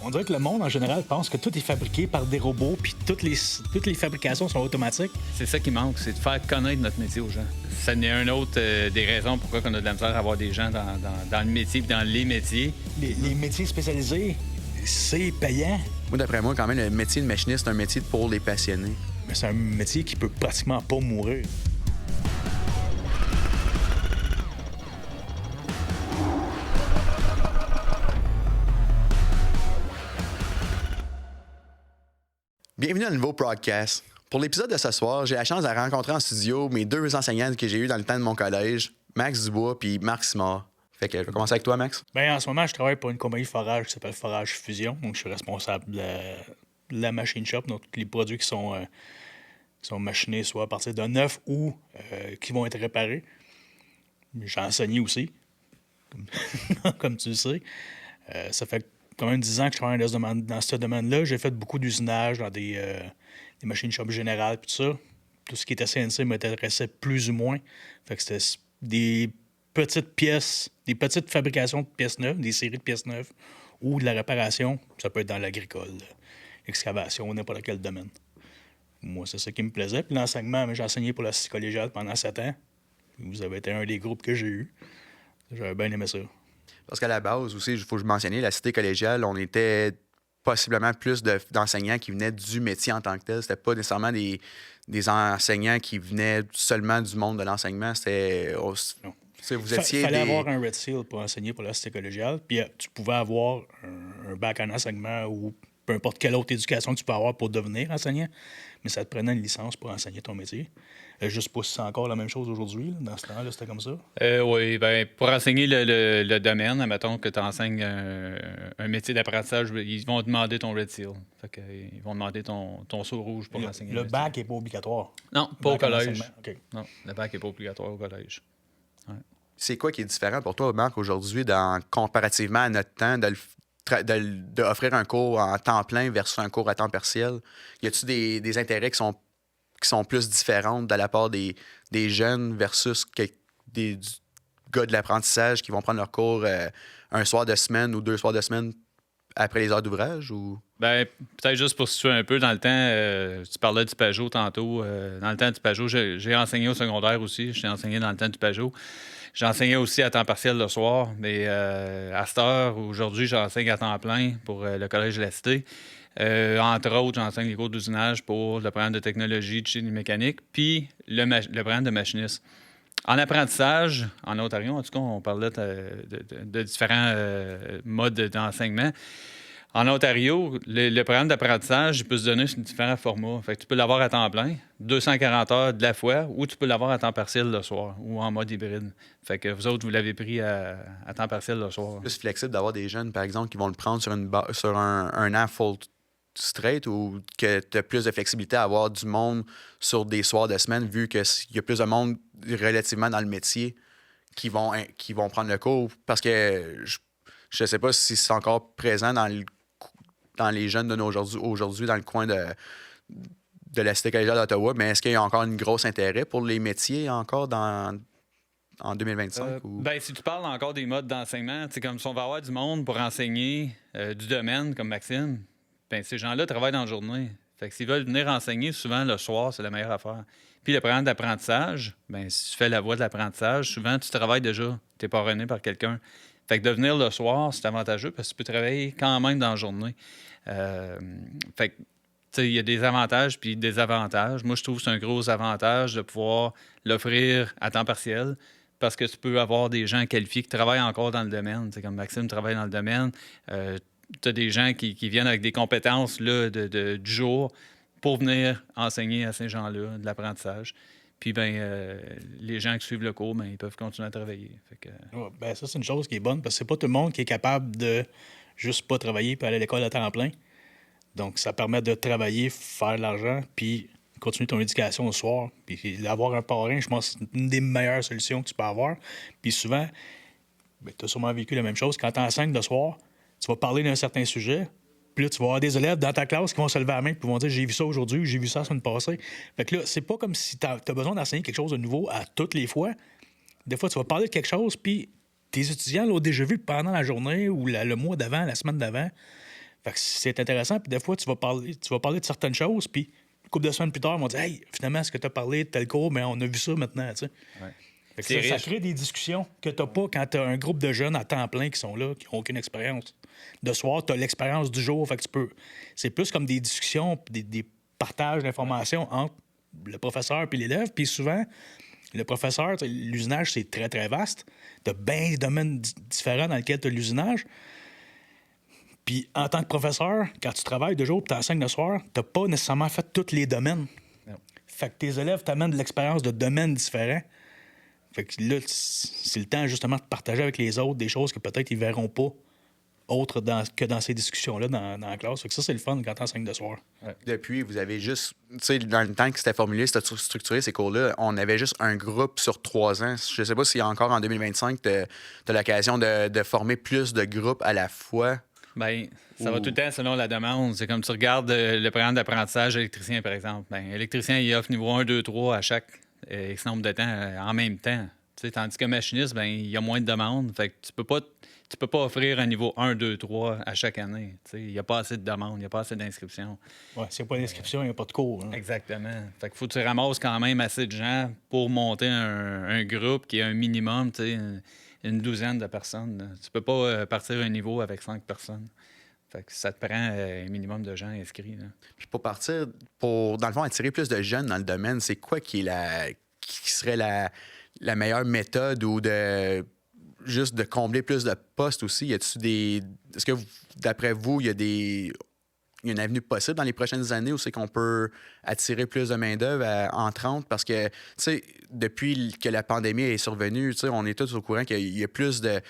On dirait que le monde, en général, pense que tout est fabriqué par des robots puis toutes les fabrications sont automatiques. C'est ça qui manque, c'est de faire connaître notre métier aux gens. Ça n'est un autre des raisons pourquoi on a de la misère à avoir des gens dans le métier et dans les métiers. Les métiers spécialisés, c'est payant. Moi, d'après moi, quand même, le métier de machiniste, c'est un métier pour les passionnés. Mais c'est un métier qui peut pratiquement pas mourir. Bienvenue à un nouveau podcast. Pour l'épisode de ce soir, j'ai la chance de rencontrer en studio mes deux enseignants que j'ai eus dans le temps de mon collège, Max Dubois puis Marc Simard. Fait que je vais commencer avec toi, Max. Bien, en ce moment, je travaille pour une compagnie de forage qui s'appelle Forage Fusion. Donc, je suis responsable de la machine shop, donc tous les produits qui sont machinés soit à partir de neuf ou qui vont être réparés. J'ai enseigné aussi, comme tu le sais. Ça fait quand même 10 ans que je travaille dans ce domaine-là. J'ai fait beaucoup d'usinage dans des machines shop générales et tout ça. Tout ce qui était CNC m'intéressait plus ou moins. Fait que c'était des petites pièces, des petites fabrications de pièces neuves, des séries de pièces neuves, ou de la réparation. Ça peut être dans l'agricole, l'excavation, n'importe quel domaine. Moi, c'est ça qui me plaisait. Puis l'enseignement, j'ai enseigné pour la cité collégiale pendant 7 ans. Vous avez été un des groupes que j'ai eu. J'avais bien aimé ça. Parce qu'à la base aussi, il faut que je mentionne, la cité collégiale, on était possiblement plus d'enseignants qui venaient du métier en tant que tel. C'était pas nécessairement des enseignants qui venaient seulement du monde de l'enseignement. C'était... Non. Vous étiez fallait avoir un Red Seal pour enseigner pour la cité collégiale. Puis tu pouvais avoir un bac en enseignement ou peu importe quelle autre éducation que tu peux avoir pour devenir enseignant. Mais ça te prenait une licence pour enseigner ton métier. Je ne sais pas si c'est encore la même chose aujourd'hui. Dans ce temps-là, c'était comme ça. Oui, bien, pour enseigner le domaine, admettons que tu enseignes un métier d'apprentissage, ils vont demander ton Red Seal. Fait que, ils vont demander ton seau rouge pour enseigner. Le bac n'est pas obligatoire. Non, pas au collège. Okay. Non, le bac n'est pas obligatoire au collège. Ouais. C'est quoi qui est différent pour toi, Marc, aujourd'hui, comparativement à notre temps, d'offrir un cours en temps plein versus un cours à temps partiel? Y a-t-il des intérêts qui sont plus différents de la part des jeunes versus des gars de l'apprentissage qui vont prendre leur cours un soir de semaine ou 2 soirs de semaine après les heures d'ouvrage? Ou... Bien, peut-être juste pour situer un peu, dans le temps, tu parlais du Pajot tantôt. Dans le temps du Pajot, j'ai enseigné au secondaire aussi. J'ai enseigné dans le temps du Pajot. J'enseignais aussi à temps partiel le soir, mais à cette heure, aujourd'hui, j'enseigne à temps plein pour le Collège de la Cité. Entre autres, j'enseigne les cours d'usinage pour le programme de technologie de génie mécanique, puis le programme de machiniste. En apprentissage, en Ontario, en tout cas, on parlait de différents modes d'enseignement. En Ontario, le programme d'apprentissage, il peut se donner sur différents formats. Fait que tu peux l'avoir à temps plein, 240 heures de la fois, ou tu peux l'avoir à temps partiel le soir, ou en mode hybride. Fait que vous autres, vous l'avez pris à temps partiel le soir. C'est plus flexible d'avoir des jeunes, par exemple, qui vont le prendre sur un an full straight, ou que tu as plus de flexibilité à avoir du monde sur des soirs de semaine, vu qu'il y a plus de monde relativement dans le métier qui vont prendre le cours. Parce que je ne sais pas si c'est encore présent dans les jeunes de aujourd'hui dans le coin de la cité collégiale d'Ottawa, mais est-ce qu'il y a encore un gros intérêt pour les métiers encore en 2025? Bien, si tu parles encore des modes d'enseignement, comme si on va avoir du monde pour enseigner du domaine, comme Maxime, bien, ces gens-là travaillent dans la journée. Fait que s'ils veulent venir enseigner, souvent le soir, c'est la meilleure affaire. Puis le programme d'apprentissage, bien, si tu fais la voie de l'apprentissage, souvent tu travailles déjà, tu n'es parrainé par quelqu'un. Fait que de venir le soir, c'est avantageux parce que tu peux travailler quand même dans la journée. Fait que, tu sais, il y a des avantages puis des désavantages. Moi, je trouve que c'est un gros avantage de pouvoir l'offrir à temps partiel parce que tu peux avoir des gens qualifiés qui travaillent encore dans le domaine. T'sais, comme Maxime travaille dans le domaine. Tu as des gens qui viennent avec des compétences là, du jour pour venir enseigner à ces gens-là de l'apprentissage. Puis, les gens qui suivent le cours, ils peuvent continuer à travailler. Fait que... ça, c'est une chose qui est bonne parce que c'est pas tout le monde qui est capable de juste pas travailler puis aller à l'école à temps plein. Donc, ça permet de travailler, faire de l'argent, puis continuer ton éducation le soir. Puis d'avoir un parrain, je pense que c'est une des meilleures solutions que tu peux avoir. Puis souvent, tu as sûrement vécu la même chose. Quand tu enseignes le soir, tu vas parler d'un certain sujet. Puis là, tu vas avoir des élèves dans ta classe qui vont se lever à la main et qui vont dire « J'ai vu ça aujourd'hui » ou « J'ai vu ça la semaine passée ». Fait que là, c'est pas comme si tu as besoin d'enseigner quelque chose de nouveau à toutes les fois. Des fois, tu vas parler de quelque chose, puis tes étudiants l'ont déjà vu pendant la journée ou le mois d'avant, la semaine d'avant. Fait que c'est intéressant. Puis des fois, tu vas parler de certaines choses, puis une couple de semaines plus tard, ils vont dire « Hey, finalement, est-ce que tu as parlé de tel cours? Mais on a vu ça maintenant. » tu sais. Ouais. Fait que C'est ça riche. crée des discussions que tu n'as pas quand tu as un groupe de jeunes à temps plein qui sont là, qui n'ont aucune expérience. De soir, tu as l'expérience du jour. Fait que tu peux. C'est plus comme des discussions, des partages d'informations entre le professeur et l'élève. Puis souvent, le professeur, l'usinage, c'est très, très vaste. Tu as bien des domaines différents dans lesquels tu as l'usinage. Puis en tant que professeur, quand tu travailles de jour et tu enseignes le soir, tu n'as pas nécessairement fait tous les domaines. Non. Fait que tes élèves t'amènent de l'expérience de domaines différents. Fait que là, c'est le temps justement de partager avec les autres des choses que peut-être ils verront pas autres que dans ces discussions-là dans la classe. Fait que ça, c'est le fun quand tu enseignes de soir. Depuis, vous avez juste, tu sais, dans le temps que c'était formulé, c'était structuré, ces cours-là, on avait juste un groupe sur 3 ans. Je sais pas si encore en 2025, tu as l'occasion de former plus de groupes à la fois. Bien, ça va tout le temps selon la demande. C'est comme tu regardes le programme d'apprentissage électricien, par exemple. Bien, électricien, il offre niveau 1, 2, 3 à chaque X nombre de temps en même temps. Tu sais, tandis que machiniste, bien, il y a moins de demandes. Fait que tu peux pas offrir un niveau 1, 2, 3 à chaque année. Tu sais, il n'y a pas assez de demandes, il n'y a pas assez d'inscriptions. Ouais, s'il n'y a pas d'inscription, il n'y a pas de cours. Hein. Exactement. Fait qu'il faut que tu ramasses quand même assez de gens pour monter un groupe qui est un minimum, tu sais, une douzaine de personnes. Là. Tu peux pas partir un niveau avec 5 personnes. Fait que ça te prend un minimum de gens inscrits. Là. Puis pour partir, dans le fond, attirer plus de jeunes dans le domaine, c'est quoi qui serait la meilleure méthode ou juste de combler plus de postes aussi? Est-ce que, d'après vous, il y a une avenue possible dans les prochaines années où c'est qu'on peut attirer plus de main-d'œuvre entrante? Parce que, tu sais, depuis que la pandémie est survenue, tu sais, on est tous au courant qu'il y a plus de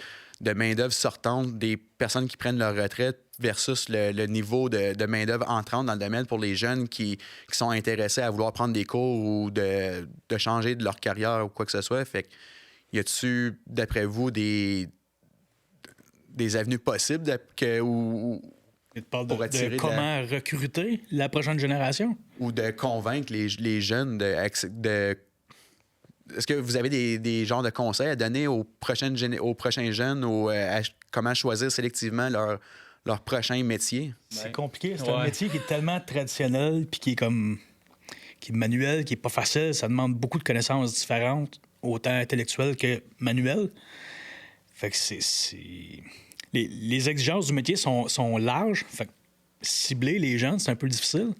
main-d'œuvre sortante, des personnes qui prennent leur retraite versus le niveau de main-d'œuvre entrante dans le domaine pour les jeunes qui sont intéressés à vouloir prendre des cours ou de changer de leur carrière ou quoi que ce soit. Fait que, y a-tu, d'après vous, des avenues possibles Tu parles pour de attirer comment recruter la prochaine génération? ou de convaincre les jeunes Est-ce que vous avez des genres de conseils à donner aux prochains jeunes à comment choisir sélectivement leur prochain métier? C'est compliqué. C'est un métier qui est tellement traditionnel puis qui est manuel, qui est pas facile. Ça demande beaucoup de connaissances différentes, autant intellectuelles que manuelles. Fait que les exigences du métier sont larges. Fait que cibler les jeunes, c'est un peu difficile.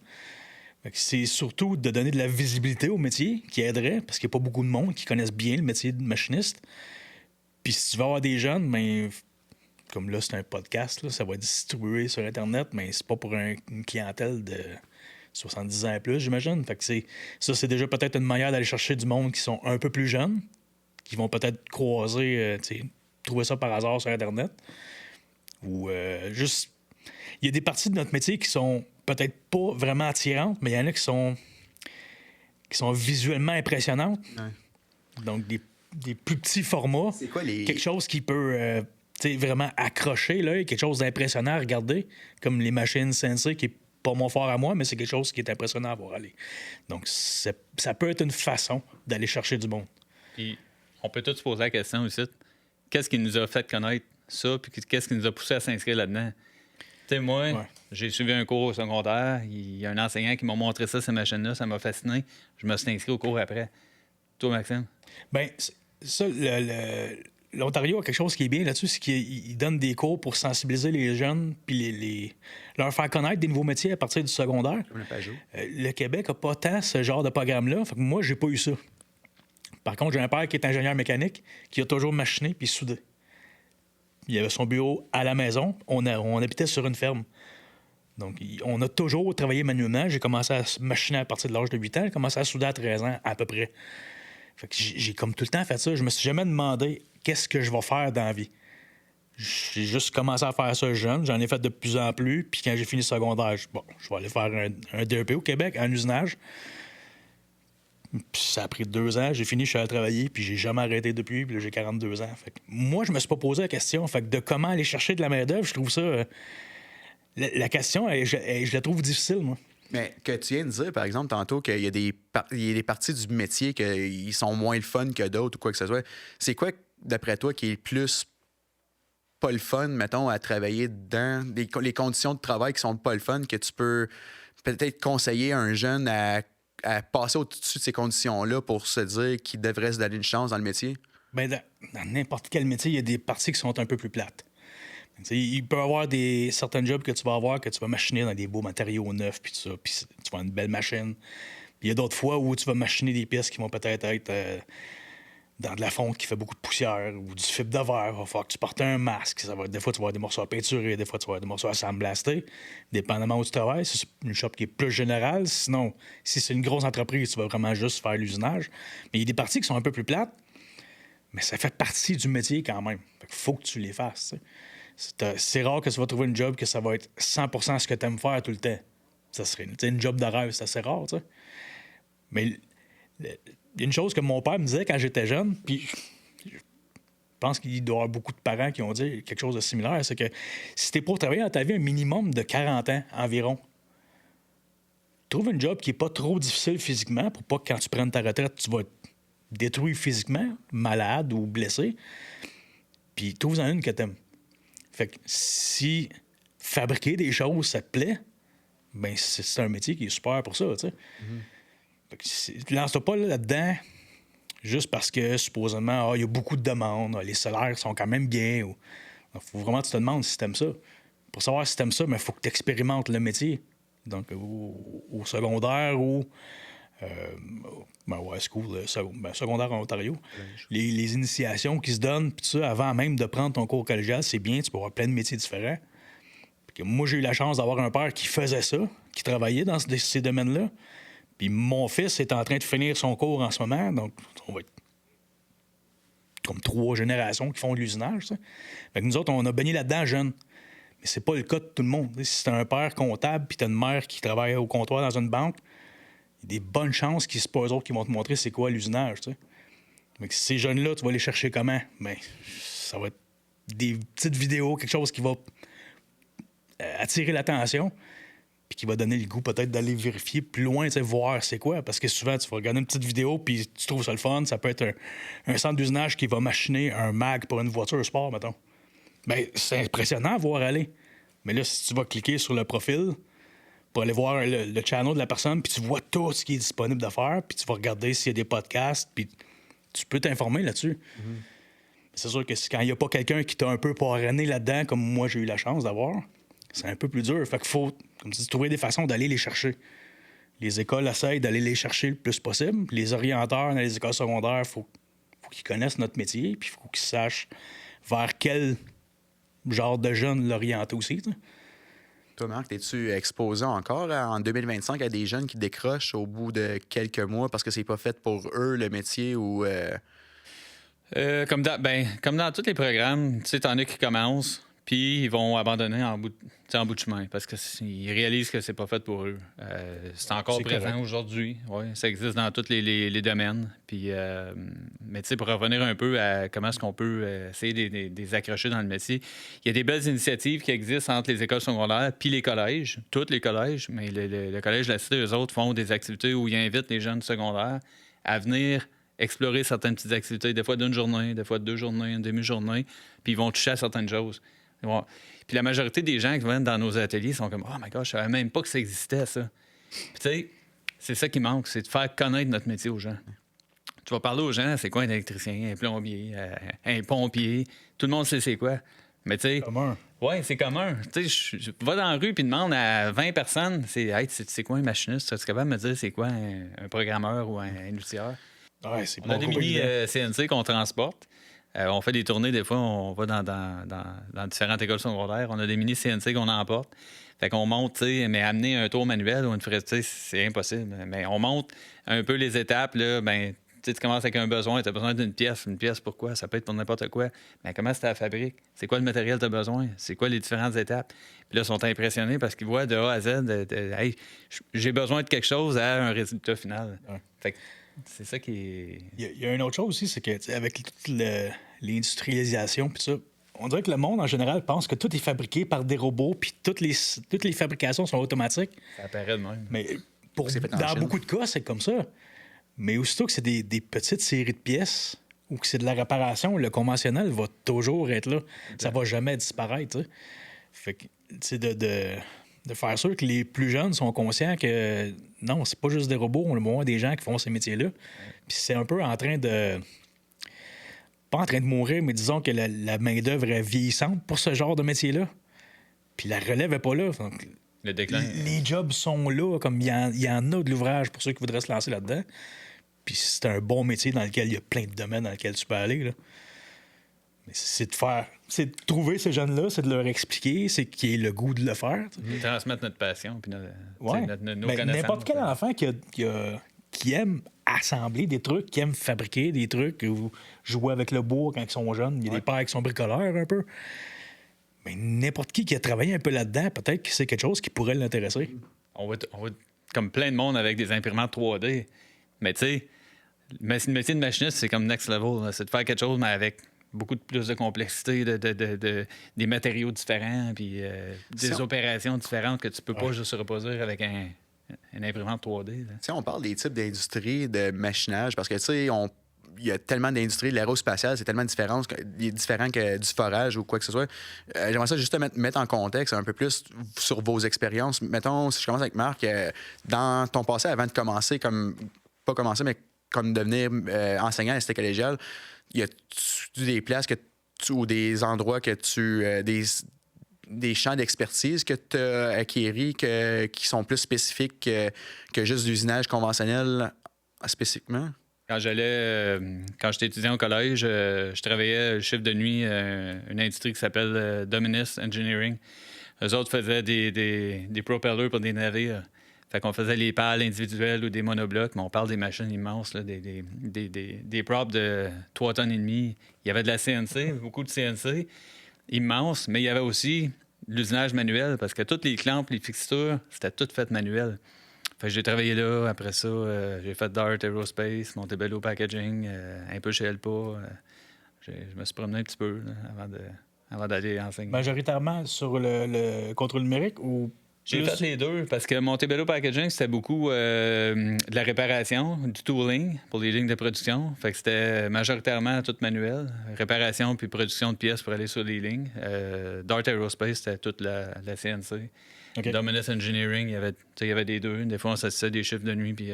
Fait que c'est surtout de donner de la visibilité au métier qui aiderait, parce qu'il n'y a pas beaucoup de monde qui connaissent bien le métier de machiniste. Puis si tu vas avoir des jeunes, ben, comme là, c'est un podcast, là, ça va être distribué sur Internet, mais c'est pas pour une clientèle de 70 ans et plus, j'imagine. Fait que c'est déjà peut-être une manière d'aller chercher du monde qui sont un peu plus jeunes, qui vont peut-être croiser, trouver ça par hasard sur Internet. Ou juste... Il y a des parties de notre métier qui sont peut-être pas vraiment attirantes, mais il y en a qui sont visuellement impressionnantes. Ouais. Donc, des plus petits formats. C'est quoi les... Quelque chose qui peut vraiment accrocher l'œil, quelque chose d'impressionnant à regarder, comme les machines CNC, qui est pas mon fort à moi, mais c'est quelque chose qui est impressionnant à voir aller. Donc, ça peut être une façon d'aller chercher du monde. Puis, on peut tous se poser la question aussi. Qu'est-ce qui nous a fait connaître ça, puis qu'est-ce qui nous a poussé à s'inscrire là-dedans? Tu sais, moi, j'ai suivi un cours au secondaire. Il y a un enseignant qui m'a montré ça, ces machines-là. Ça m'a fasciné. Je me suis inscrit au cours après. Toi, Maxime? Bien, ça, l'Ontario a quelque chose qui est bien là-dessus, c'est qu'il donne des cours pour sensibiliser les jeunes puis leur faire connaître des nouveaux métiers à partir du secondaire. Le Québec n'a pas tant ce genre de programme-là. Fait que moi, j'ai pas eu ça. Par contre, j'ai un père qui est ingénieur mécanique, qui a toujours machiné puis soudé. Il avait son bureau à la maison. On habitait sur une ferme. Donc, on a toujours travaillé manuellement. J'ai commencé à machiner à partir de l'âge de 8 ans. J'ai commencé à souder à 13 ans, à peu près. Fait que j'ai comme tout le temps fait ça. Je me suis jamais demandé qu'est-ce que je vais faire dans la vie. J'ai juste commencé à faire ça jeune. J'en ai fait de plus en plus. Puis quand j'ai fini le secondaire, je vais aller faire un DEP au Québec en usinage. Puis ça a pris 2 ans. J'ai fini, je suis allé travailler. Puis j'ai jamais arrêté depuis. Puis là, j'ai 42 ans. Fait que moi, je me suis pas posé la question. Fait que de comment aller chercher de la main-d'œuvre, je trouve ça... La question, je la trouve difficile, moi. Mais que tu viens de dire, par exemple, tantôt, qu'il y a des parties du métier qui sont moins le fun que d'autres ou quoi que ce soit. C'est quoi, d'après toi, qui est le plus pas le fun, mettons, à travailler dans les conditions de travail qui sont pas le fun, que tu peux peut-être conseiller un jeune à passer au-dessus de ces conditions-là pour se dire qu'il devrait se donner une chance dans le métier? Ben, dans n'importe quel métier, il y a des parties qui sont un peu plus plates. T'sais, il peut y avoir certains jobs que tu vas avoir que tu vas machiner dans des beaux matériaux neufs, puis tout ça, puis tu vas avoir une belle machine. Puis il y a d'autres fois où tu vas machiner des pièces qui vont peut-être être dans de la fonte qui fait beaucoup de poussière ou du fibre de verre. Il va falloir que tu portes un masque. Des fois, tu vas avoir des morceaux à peinturer, des fois, tu vas avoir des morceaux à sandblaster, dépendamment où tu travailles. C'est une shop qui est plus générale. Sinon, si c'est une grosse entreprise, tu vas vraiment juste faire l'usinage. Mais il y a des parties qui sont un peu plus plates, mais ça fait partie du métier quand même. Fait qu'il faut que tu les fasses. C'est rare que tu vas trouver une job que ça va être 100% ce que tu aimes faire tout le temps. Ça serait une job de rêve, c'est assez rare. T'sais. Mais il y a une chose que mon père me disait quand j'étais jeune, puis je pense qu'il doit y avoir beaucoup de parents qui ont dit quelque chose de similaire, c'est que si t'es pour travailler dans ta vie un minimum de 40 ans environ, trouve un job qui n'est pas trop difficile physiquement pour pas que quand tu prennes ta retraite, tu vas être détruit physiquement, malade ou blessé, puis trouve-en une que t'aimes. Fait que si fabriquer des choses, ça te plaît, ben c'est un métier qui est super pour ça, tu sais. Fait que lance-toi pas là-dedans juste parce que, supposément, il y a beaucoup de demandes, les salaires sont quand même bien. Il faut vraiment que tu te demandes si t'aimes ça. Pour savoir si t'aimes ça, il faut que tu expérimentes le métier. Donc, au secondaire ou high school, secondaire en Ontario. Les initiations qui se donnent, puis ça, avant même de prendre ton cours collégial, c'est bien, tu peux avoir plein de métiers différents. Puis moi, j'ai eu la chance d'avoir un père qui faisait ça, qui travaillait dans ces domaines-là. Puis mon fils est en train de finir son cours en ce moment, donc on va être comme 3 générations qui font de l'usinage. Ça. Fait que nous autres, on a baigné là-dedans jeunes. Mais c'est pas le cas de tout le monde. Si t'as un père comptable puis t'as une mère qui travaille au comptoir dans une banque, il y a des bonnes chances que c'est pas eux autres qui vont te montrer c'est quoi l'usinage. Tu sais. Mais ces jeunes-là, tu vas les chercher comment? Bien, ça va être des petites vidéos, quelque chose qui va attirer l'attention puis qui va donner le goût peut-être d'aller vérifier plus loin, voir c'est quoi. Parce que souvent, tu vas regarder une petite vidéo puis tu trouves ça le fun. Ça peut être un centre d'usinage qui va machiner un mag pour une voiture sport, mettons. Bien, c'est impressionnant à voir aller. Mais là, si tu vas cliquer sur le profil pour aller voir le channel de la personne, puis tu vois tout ce qui est disponible de faire, puis tu vas regarder s'il y a des podcasts, puis tu peux t'informer là-dessus. C'est sûr que quand il n'y a pas quelqu'un qui t'a un peu parrainé là-dedans, comme moi j'ai eu la chance d'avoir, c'est un peu plus dur. Fait qu'il faut, comme tu dis, trouver des façons d'aller les chercher. Les écoles essayent d'aller les chercher le plus possible. Les orienteurs dans les écoles secondaires, faut qu'ils connaissent notre métier, puis il faut qu'ils sachent vers quel genre de jeunes l'orienter aussi. T'sais. Toi, Marc, es-tu exposé encore en 2025 à des jeunes qui décrochent au bout de quelques mois parce que c'est pas fait pour eux, le métier, ou... Comme dans tous les programmes, tu sais, t'en as qui commencent, puis ils vont abandonner en bout de chemin parce qu'ils réalisent que c'est pas fait pour eux. C'est encore présent correct. Aujourd'hui. Oui, ça existe dans tous les domaines. Puis, mais tu sais, pour revenir un peu à comment est-ce qu'on peut essayer de les accrocher dans le métier, il y a des belles initiatives qui existent entre les écoles secondaires puis les collèges, tous les collèges, mais le collège de la Cité, eux autres, font des activités où ils invitent les jeunes secondaires à venir explorer certaines petites activités, des fois d'une journée, des fois de 2 journées, une demi-journée, puis ils vont toucher à certaines choses. Bon. Puis la majorité des gens qui viennent dans nos ateliers sont comme « Oh my gosh, je savais même pas que ça existait, ça. » Puis tu sais, c'est ça qui manque, c'est de faire connaître notre métier aux gens. Tu vas parler aux gens, c'est quoi un électricien, un plombier, un pompier, tout le monde sait c'est quoi. Mais tu sais... Commun. Oui, c'est commun. Tu sais, je vais dans la rue puis demande à 20 personnes, c'est quoi un machiniste? Es-tu capable de me dire c'est quoi un programmeur ou un outilleur? Ouais, c'est on a des mini CNC qu'on transporte. On fait des tournées, des fois, on va dans différentes écoles secondaires. On a des mini CNC qu'on emporte. Fait qu'on monte, tu sais, mais amener un tour manuel ou une fraise, c'est impossible. Mais on monte un peu les étapes, là, ben, tu commences avec un besoin, tu as besoin d'une pièce. Une pièce, pourquoi? Ça peut être pour n'importe quoi. Mais comment c'est la fabrique? C'est quoi le matériel que tu as besoin? C'est quoi les différentes étapes? Puis là, ils sont impressionnés parce qu'ils voient de A à Z, hey, j'ai besoin de quelque chose à un résultat final. Ouais. Fait que c'est ça qui est... Il y a une autre chose aussi, c'est que avec toute l'industrialisation, puis ça, on dirait que le monde, en général, pense que tout est fabriqué par des robots, puis toutes les fabrications sont automatiques. Ça apparaît de même. Mais dans beaucoup de cas, c'est comme ça. Mais aussitôt que c'est des petites séries de pièces ou que c'est de la réparation, le conventionnel va toujours être là. Ça va jamais disparaître. Tu sais. Fait que, c'est de faire sûr que les plus jeunes sont conscients que non, c'est pas juste des robots, on a moins des gens qui font ces métiers-là. Puis c'est un peu en train de... Pas en train de mourir, mais disons que la main-d'œuvre est vieillissante pour ce genre de métier-là. Puis la relève n'est pas là. Donc, Le déclin. les jobs sont là, comme il y en a de l'ouvrage pour ceux qui voudraient se lancer là-dedans. Puis c'est un bon métier dans lequel il y a plein de domaines dans lesquels tu peux aller. Là. Mais c'est de trouver ces jeunes-là, c'est de leur expliquer, c'est qu'ils aient le goût de le faire. Transmettre notre passion, puis nos Ben, connaissances. n'importe quel enfant qui aime assembler des trucs, qui aime fabriquer des trucs, ou jouer avec le bois quand ils sont jeunes. Il y a des pères qui sont bricoleurs un peu. Mais n'importe qui a travaillé un peu là-dedans, peut-être que c'est quelque chose qui pourrait l'intéresser. On va comme plein de monde avec des imprimantes 3D. Mais tu sais, le métier de machiniste, c'est comme next level. Là. C'est de faire quelque chose, mais avec beaucoup plus de complexité, des matériaux différents, puis des opérations différentes que tu peux pas juste reproduire avec une imprimante 3D. On parle des types d'industries de machinage parce que, tu sais, il y a tellement d'industries. L'aérospatiale, c'est tellement différent que du forage ou quoi que ce soit. J'aimerais ça juste mettre en contexte un peu plus sur vos expériences. Mettons, si je commence avec Marc, dans ton passé, avant de commencer, pas commencer, mais comme devenir enseignant à l'Institut collégial, y a-tu des places ou des endroits que des champs d'expertise que tu as acquéris qui sont plus spécifiques que juste l'usinage conventionnel spécifiquement? Quand j'étais étudiant au collège, je travaillais le chiffre de nuit une industrie qui s'appelle Dominus Engineering. Eux autres faisaient des propellers pour des navires. Fait qu'on faisait les pales individuelles ou des monoblocs, mais on parle des machines immenses, là, des props de 3 tonnes et demie. Il y avait de la CNC, beaucoup de CNC, immense, mais il y avait aussi l'usinage manuel, parce que toutes les clampes, les fixtures, c'était tout fait manuel. Fait que j'ai travaillé là. Après ça, j'ai fait Dart Aerospace, Montebello Packaging, un peu chez Elpa. Je me suis promené un petit peu là, avant d'aller enseigner. Majoritairement sur le contrôle numérique ou J'ai fait les deux parce que Montebello Packaging, c'était beaucoup de la réparation, du tooling pour les lignes de production. Fait que c'était majoritairement tout manuel. Réparation puis production de pièces pour aller sur les lignes. Dart Aerospace, c'était toute la CNC. Okay. Dominus Engineering, il y avait des deux. Des fois, on s'assistait des chiffres de nuit puis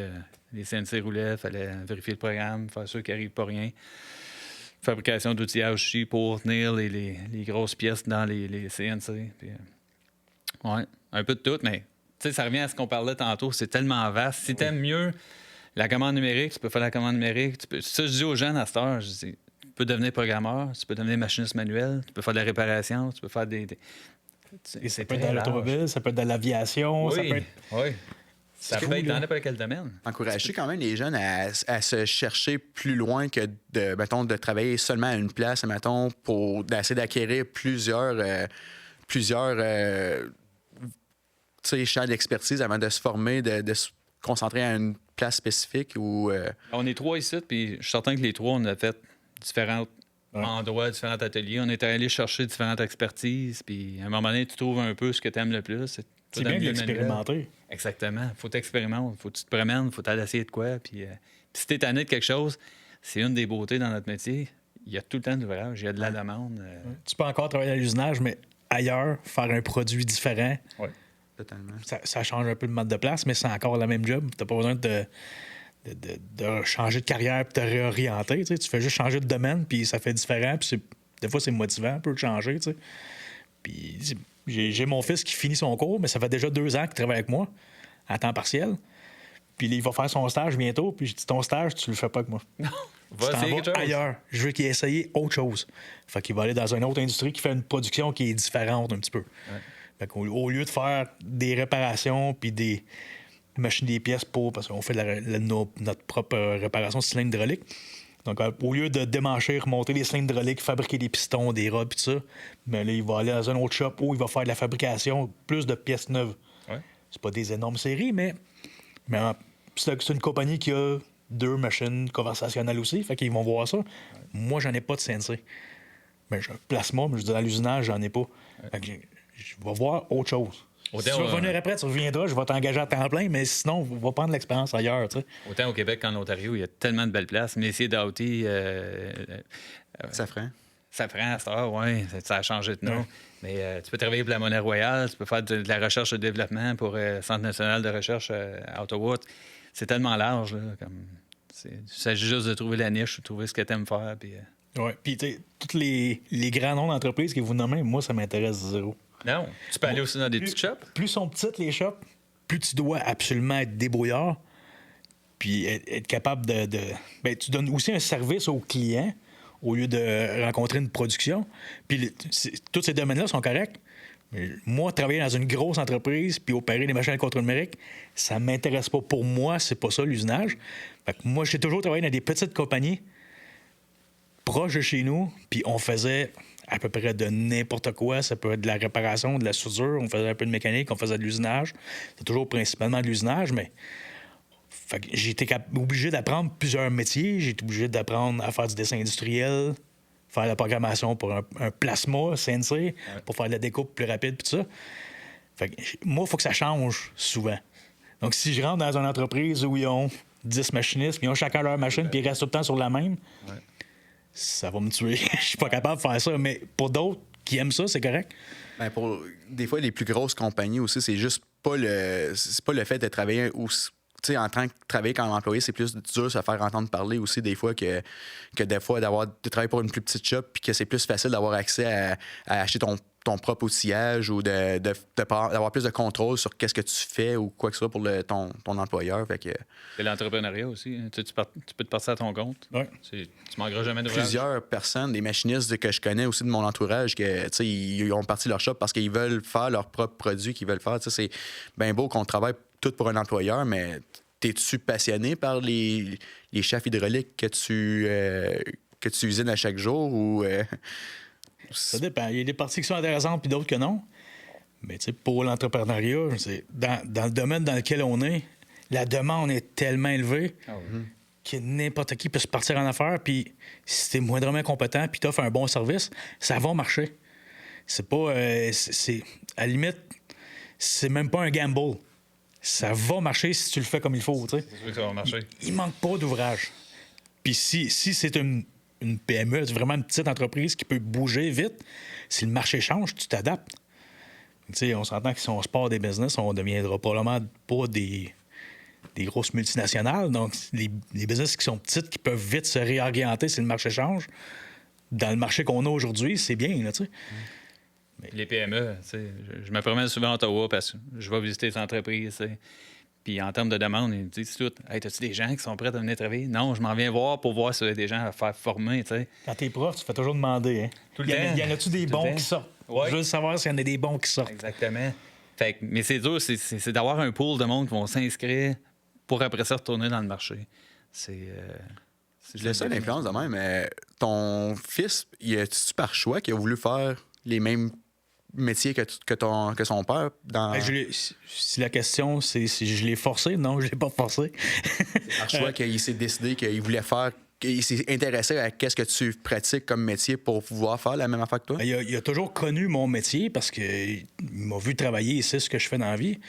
les CNC roulaient. Il fallait vérifier le programme, faire sûr qu'il n'arrive pas rien. Fabrication d'outillage aussi pour tenir les grosses pièces dans les CNC. Puis, ouais, un peu de tout, mais ça revient à ce qu'on parlait tantôt. C'est tellement vaste. Si t'aimes mieux la commande numérique, tu peux faire la commande numérique. Ça, je dis aux jeunes à cette heure, tu peux devenir programmeur, tu peux devenir machiniste manuel, tu peux faire de la réparation, tu peux faire Et ça peut être dans l'automobile, ça peut être dans l'aviation, ça peut être... Oui. Ça peut être dans n'importe quel domaine. Encourager quand même les jeunes à se chercher plus loin que de travailler seulement à une place, mettons, pour d'essayer d'acquérir plusieurs champs d'expertise avant de se former, de se concentrer à une place spécifique ou... On est 3 ici, puis je suis certain que les 3, on a fait différents endroits, différents ateliers. On est allé chercher différentes expertises, puis à un moment donné, tu trouves un peu ce que tu aimes le plus. C'est bien d'expérimenter. Exactement. Faut t'expérimenter, faut que tu te promènes, faut t'aller essayer de quoi. Puis si t'es tanné de quelque chose, c'est une des beautés dans notre métier. Il y a tout le temps d'ouvrage, il y a de la demande. Tu peux encore travailler à l'usinage, mais ailleurs, faire un produit différent. Oui. Totalement. Ça change un peu le mode de place, mais c'est encore la même job. Tu n'as pas besoin de changer de carrière et de te réorienter. Tu fais juste changer de domaine, puis ça fait différent. Puis des fois, c'est motivant un peu de changer. T'sais. Puis j'ai mon fils qui finit son cours, mais ça fait déjà 2 ans qu'il travaille avec moi, à temps partiel. Puis il va faire son stage bientôt. Puis je dis, ton stage, tu le fais pas avec moi. Non, tu t'en vas ailleurs. Je veux qu'il essaye autre chose. Fait qu'il va aller dans une autre industrie qui fait une production qui est différente un petit peu. Ouais. Fait qu'au lieu de faire des réparations puis des machines des pièces parce qu'on fait notre propre réparation de cylindres hydrauliques. Donc, au lieu de démancher, remonter les cylindres hydrauliques, fabriquer des pistons, des robes et tout ça, mais là, il va aller dans un autre shop où il va faire de la fabrication, plus de pièces neuves. Ouais. C'est pas des énormes séries, mais c'est une compagnie qui a 2 machines conversationnelles aussi, fait qu'ils vont voir ça. Ouais. Moi, j'en ai pas de CNC. Mais j'ai un plasma, mais je dis dans l'usinage, j'en ai pas. Ouais. Fait que je vais voir autre chose. Si tu veux revenir après, tu reviendras, je vais t'engager à temps plein, mais sinon, on va prendre l'expérience ailleurs. Tu sais. Autant au Québec qu'en Ontario, il y a tellement de belles places. Messier Doughty, Safran. Safran, ça a changé de nom. Ouais. Mais tu peux travailler pour la Monnaie Royale, tu peux faire de la recherche et développement pour le Centre national de recherche à Ottawa. C'est tellement large. Là, il s'agit juste de trouver la niche, de trouver ce que tu aimes faire. Puis, Oui, puis tu sais, tous les grands noms d'entreprises que vous nommez, moi, ça m'intéresse zéro. Non, tu peux aller aussi dans des petites shops. Plus sont petites les shops, plus tu dois absolument être débrouillard, puis être capable de... Ben, tu donnes aussi un service aux clients au lieu de rencontrer une production. Puis tous ces domaines-là sont corrects. Mais moi, travailler dans une grosse entreprise puis opérer des machines à contrôle numérique, ça m'intéresse pas. Pour moi, c'est pas ça l'usinage. Fait que moi, j'ai toujours travaillé dans des petites compagnies proches de chez nous, puis on faisait à peu près de n'importe quoi. Ça peut être de la réparation, de la soudure, on faisait un peu de mécanique, on faisait de l'usinage. C'est toujours principalement de l'usinage, mais fait que j'ai été obligé d'apprendre plusieurs métiers. J'ai été obligé d'apprendre à faire du dessin industriel, faire la programmation pour un plasma CNC, pour faire de la découpe plus rapide, puis tout ça. Fait que moi, il faut que ça change souvent. Donc, si je rentre dans une entreprise où ils ont 10 machinistes, puis ils ont chacun leur machine, puis ils restent tout le temps sur la même, ça va me tuer. Je suis pas capable de faire ça. Mais pour d'autres qui aiment ça, c'est correct. Ben pour des fois, les plus grosses compagnies aussi, c'est juste pas le fait de travailler tu sais, en tant que travailler comme employé, c'est plus dur de se faire entendre parler aussi des fois que des fois de travailler pour une plus petite shop puis que c'est plus facile d'avoir accès à acheter ton propre outillage ou d'avoir plus de contrôle sur qu'est-ce que tu fais ou quoi que ce soit pour ton employeur. Fait que, C'est l'entrepreneuriat aussi. Hein. Tu peux te partir à ton compte. Ouais. Tu manqueras jamais d'ouvrage. plusieurs personnes, des machinistes que je connais aussi de mon entourage, que tu sais, ils ont parti leur shop parce qu'ils veulent faire leurs propres produits qu'ils veulent faire. Tu sais, c'est bien beau qu'on travaille tout pour un employeur, mais t'es-tu passionné par les chefs hydrauliques que tu usines à chaque jour ou Ça dépend. Il y a des parties qui sont intéressantes puis d'autres que non. Mais tu sais, pour l'entrepreneuriat, c'est dans le domaine dans lequel on est, la demande est tellement élevée que n'importe qui peut se partir en affaires. Puis si t'es moindrement compétent puis t'offres un bon service, ça va marcher. C'est pas... à la limite, c'est même pas un gamble. Ça va marcher si tu le fais comme il faut. Tu sais. C'est sûr que ça va marcher. Il manque pas d'ouvrage. Puis si c'est une PME, c'est vraiment une petite entreprise qui peut bouger vite, si le marché change, tu t'adaptes. Tu sais, on s'entend que si on se part des business, on ne deviendra probablement pas des grosses multinationales. Donc, les business qui sont petites, qui peuvent vite se réorienter si le marché change, dans le marché qu'on a aujourd'hui, c'est bien, là, tu sais. Les PME, tu sais, je me promène souvent à Ottawa parce que je vais visiter les entreprises. Tu sais. Puis en termes de demande, ils me disent tout, hey, as-tu des gens qui sont prêts à venir travailler? Non, je m'en viens voir pour voir s'il y a des gens à faire former. Tu sais. Quand t'es prof, tu fais toujours demander. Hein? Tout le temps. Y en a-tu des Tout le bons temps. qui sortent? Ouais. Je veux savoir s'il y en a des bons qui sortent. Exactement. Fait que, mais c'est dur, c'est d'avoir un pool de monde qui vont s'inscrire pour après ça retourner dans le marché. Je laisse ça l'influence de même, mais ton fils, il a-tu par choix qu'il a voulu faire les mêmes métiers que son père dans Si la question, c'est si je l'ai forcé, non, je l'ai pas forcé. par choix qu'il s'est décidé qu'il voulait faire, qu'il s'est intéressé à qu'est-ce que tu pratiques comme métier pour pouvoir faire la même affaire que toi? Il a toujours connu mon métier parce qu'il m'a vu travailler, il sait ce que je fais dans la vie.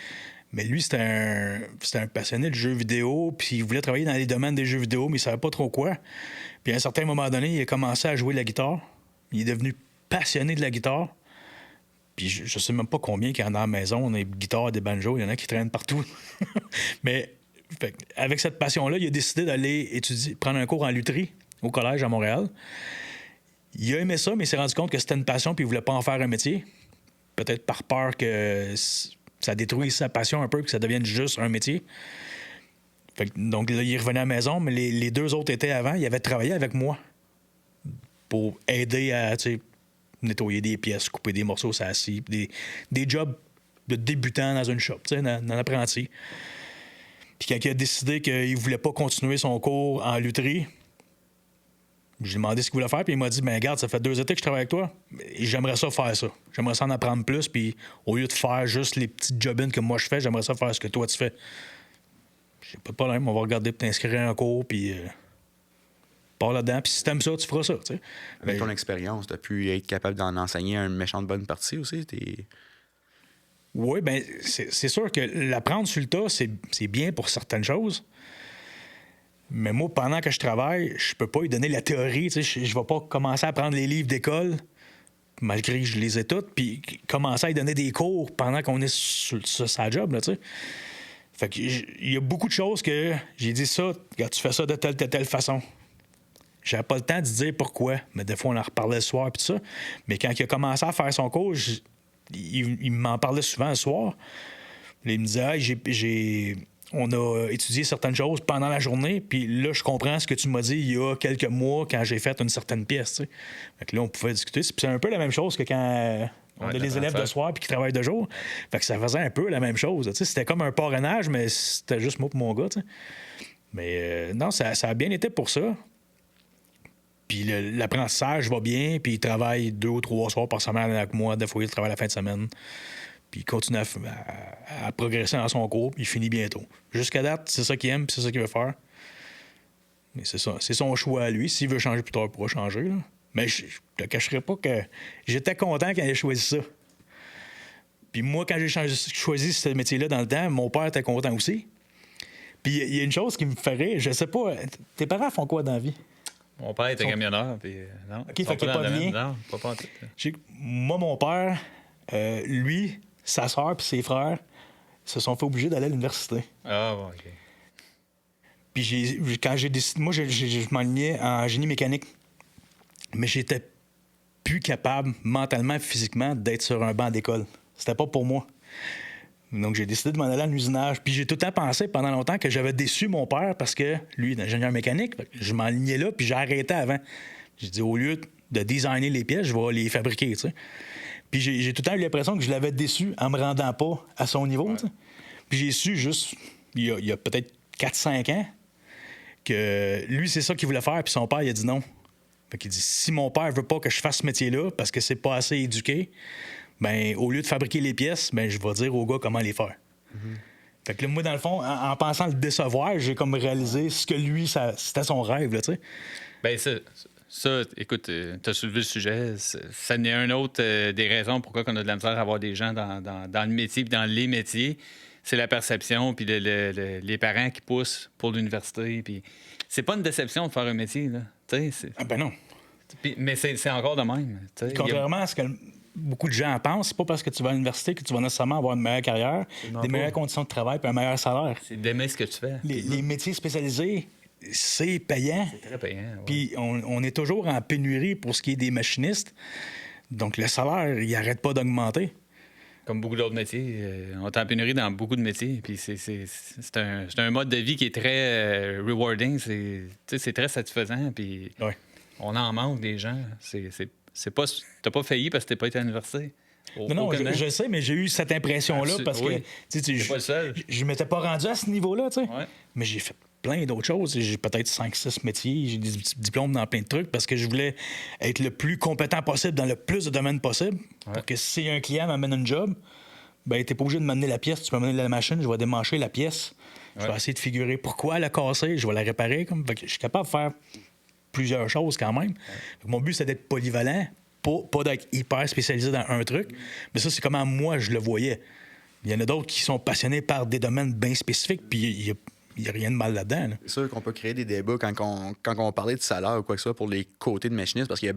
Mais lui, c'était un passionné de jeux vidéo, puis il voulait travailler dans les domaines des jeux vidéo, mais il savait pas trop quoi. Puis à un certain moment donné, il a commencé à jouer de la guitare. Il est devenu passionné de la guitare. Puis je sais même pas combien qu'il y en a à la maison. On a des guitares, des banjos, il y en a qui traînent partout. Mais avec cette passion-là, il a décidé d'aller prendre un cours en lutherie au collège à Montréal. Il a aimé ça, mais il s'est rendu compte que c'était une passion puis il voulait pas en faire un métier. Peut-être par peur que ça détruise sa passion un peu, que ça devienne juste un métier. Donc là, il est revenu à la maison, mais les deux autres étés avant, il avait travaillé avec moi pour aider à nettoyer des pièces, couper des morceaux sur la scie, des jobs de débutant dans une shop, dans l'apprenti. Puis quand il a décidé qu'il voulait pas continuer son cours en lutherie, j'ai demandé ce qu'il voulait faire, puis il m'a dit, ben regarde, ça fait 2 étés que je travaille avec toi, et j'aimerais ça faire ça. J'aimerais ça en apprendre plus, puis au lieu de faire juste les petits job-ins que moi je fais, j'aimerais ça faire ce que toi tu fais. J'ai pas de problème, on va regarder pour t'inscrire à un cours, puis pars là-dedans, puis si t'aimes ça, tu feras ça, tu sais. Avec ton expérience, tu as pu être capable d'en enseigner une méchante bonne partie aussi. Oui, bien, c'est sûr que l'apprendre sur le tas, c'est bien pour certaines choses. Mais moi, pendant que je travaille, je peux pas lui donner la théorie. Je vais pas commencer à prendre les livres d'école, malgré que je les ai toutes, puis commencer à lui donner des cours pendant qu'on est sur sa job, là, tu sais. Fait que il y a beaucoup de choses que j'ai dit ça, quand tu fais ça de telle façon. J'avais pas le temps de dire pourquoi, mais des fois, on en reparlait le soir, puis tout ça. Mais quand il a commencé à faire son cours, il m'en parlait souvent le soir. Il me disait, hey, on a étudié certaines choses pendant la journée, puis là, je comprends ce que tu m'as dit il y a quelques mois quand j'ai fait une certaine pièce. Tu sais. Fait que là, on pouvait discuter. Puis c'est un peu la même chose que quand on a des élèves de soir puis qui travaillent de jour. Fait que ça faisait un peu la même chose. Tu sais. C'était comme un parrainage, mais c'était juste moi pour mon gars. Tu sais. Mais non, ça a bien été pour ça. Puis l'apprentissage va bien, puis il travaille 2 ou 3 soirs par semaine avec moi. Des fois, il travaille la fin de semaine. Puis il continue à progresser dans son cours, puis il finit bientôt. Jusqu'à date, c'est ça qu'il aime, puis c'est ça qu'il veut faire. Mais c'est ça. C'est son choix à lui. S'il veut changer plus tard, il pourra changer. Là. Mais je te cacherai pas que j'étais content quand il ait choisi ça. Puis moi, quand j'ai choisi ce métier-là dans le temps, mon père était content aussi. Puis il y a une chose qui me fait rire. Je sais pas, tes parents font quoi dans la vie? Mon père était camionneur, puis non. OK, fait qu'il n'y a pas de lien. Non, pas en tout. Moi, mon père, lui, sa soeur puis ses frères se sont fait obligés d'aller à l'université. Ah, bon, OK. Puis quand j'ai décidé... Moi, je m'enlignais en génie mécanique. Mais j'étais plus capable, mentalement et physiquement, d'être sur un banc d'école. C'était pas pour moi. Donc, j'ai décidé de m'en aller en usinage. Puis j'ai tout le temps pensé pendant longtemps que j'avais déçu mon père parce que lui, il est ingénieur mécanique. Je m'enlignais là, puis j'ai arrêté avant. J'ai dit, au lieu de designer les pièces, je vais les fabriquer, tu sais. Puis j'ai tout le temps eu l'impression que je l'avais déçu en me rendant pas à son niveau, tu sais. Puis j'ai su juste, il y a peut-être 4-5 ans, que lui, c'est ça qu'il voulait faire, puis son père, il a dit non. Fait qu'il dit, si mon père veut pas que je fasse ce métier-là parce que c'est pas assez éduqué, ben au lieu de fabriquer les pièces, ben je vais dire au gars comment les faire. Fait que là, moi, dans le fond, en pensant le décevoir, j'ai comme réalisé ce que lui, c'était son rêve, là, tu sais. Ben ça, écoute, tu as soulevé le sujet. Ça n'est un autre des raisons pourquoi on a de la misère à avoir des gens dans le métier puis dans les métiers. C'est la perception puis les parents qui poussent pour l'université. Puis c'est pas une déception de faire un métier, là. Ah ben non. Mais c'est encore de même. Contrairement à ce que beaucoup de gens pensent, c'est pas parce que tu vas à l'université que tu vas nécessairement avoir une meilleure carrière, des meilleures conditions de travail et un meilleur salaire. C'est d'aimer ce que tu fais. Les métiers spécialisés, c'est payant. C'est très payant. Ouais. Puis on est toujours en pénurie pour ce qui est des machinistes. Donc le salaire, il n'arrête pas d'augmenter. Comme beaucoup d'autres métiers. On est en pénurie dans beaucoup de métiers. Puis c'est un mode de vie qui est très rewarding. C'est très satisfaisant. Puis on en manque des gens. C'est pas... T'as pas failli parce que t'as pas été à l'université. Non, je sais, mais j'ai eu cette impression-là parce que je m'étais pas rendu à ce niveau-là, tu sais. Ouais. Mais j'ai fait plein d'autres choses. J'ai peut-être 5-6 métiers, j'ai des diplômes dans plein de trucs parce que je voulais être le plus compétent possible dans le plus de domaines possible pour que si un client m'amène un job, ben t'es pas obligé de m'amener la pièce, tu peux m'amener la machine, je vais démancher la pièce. Je vais essayer de figurer pourquoi elle a cassé, je vais la réparer. Fait que je suis capable de faire plusieurs choses quand même. Mon but, c'est d'être polyvalent, pas d'être hyper spécialisé dans un truc. Mais ça, c'est comment moi, je le voyais. Il y en a d'autres qui sont passionnés par des domaines bien spécifiques, puis il n'y a rien de mal là-dedans. Là. C'est sûr qu'on peut créer des débats quand on parlait de salaire ou quoi que ce soit pour les côtés de machinistes, parce qu'il y a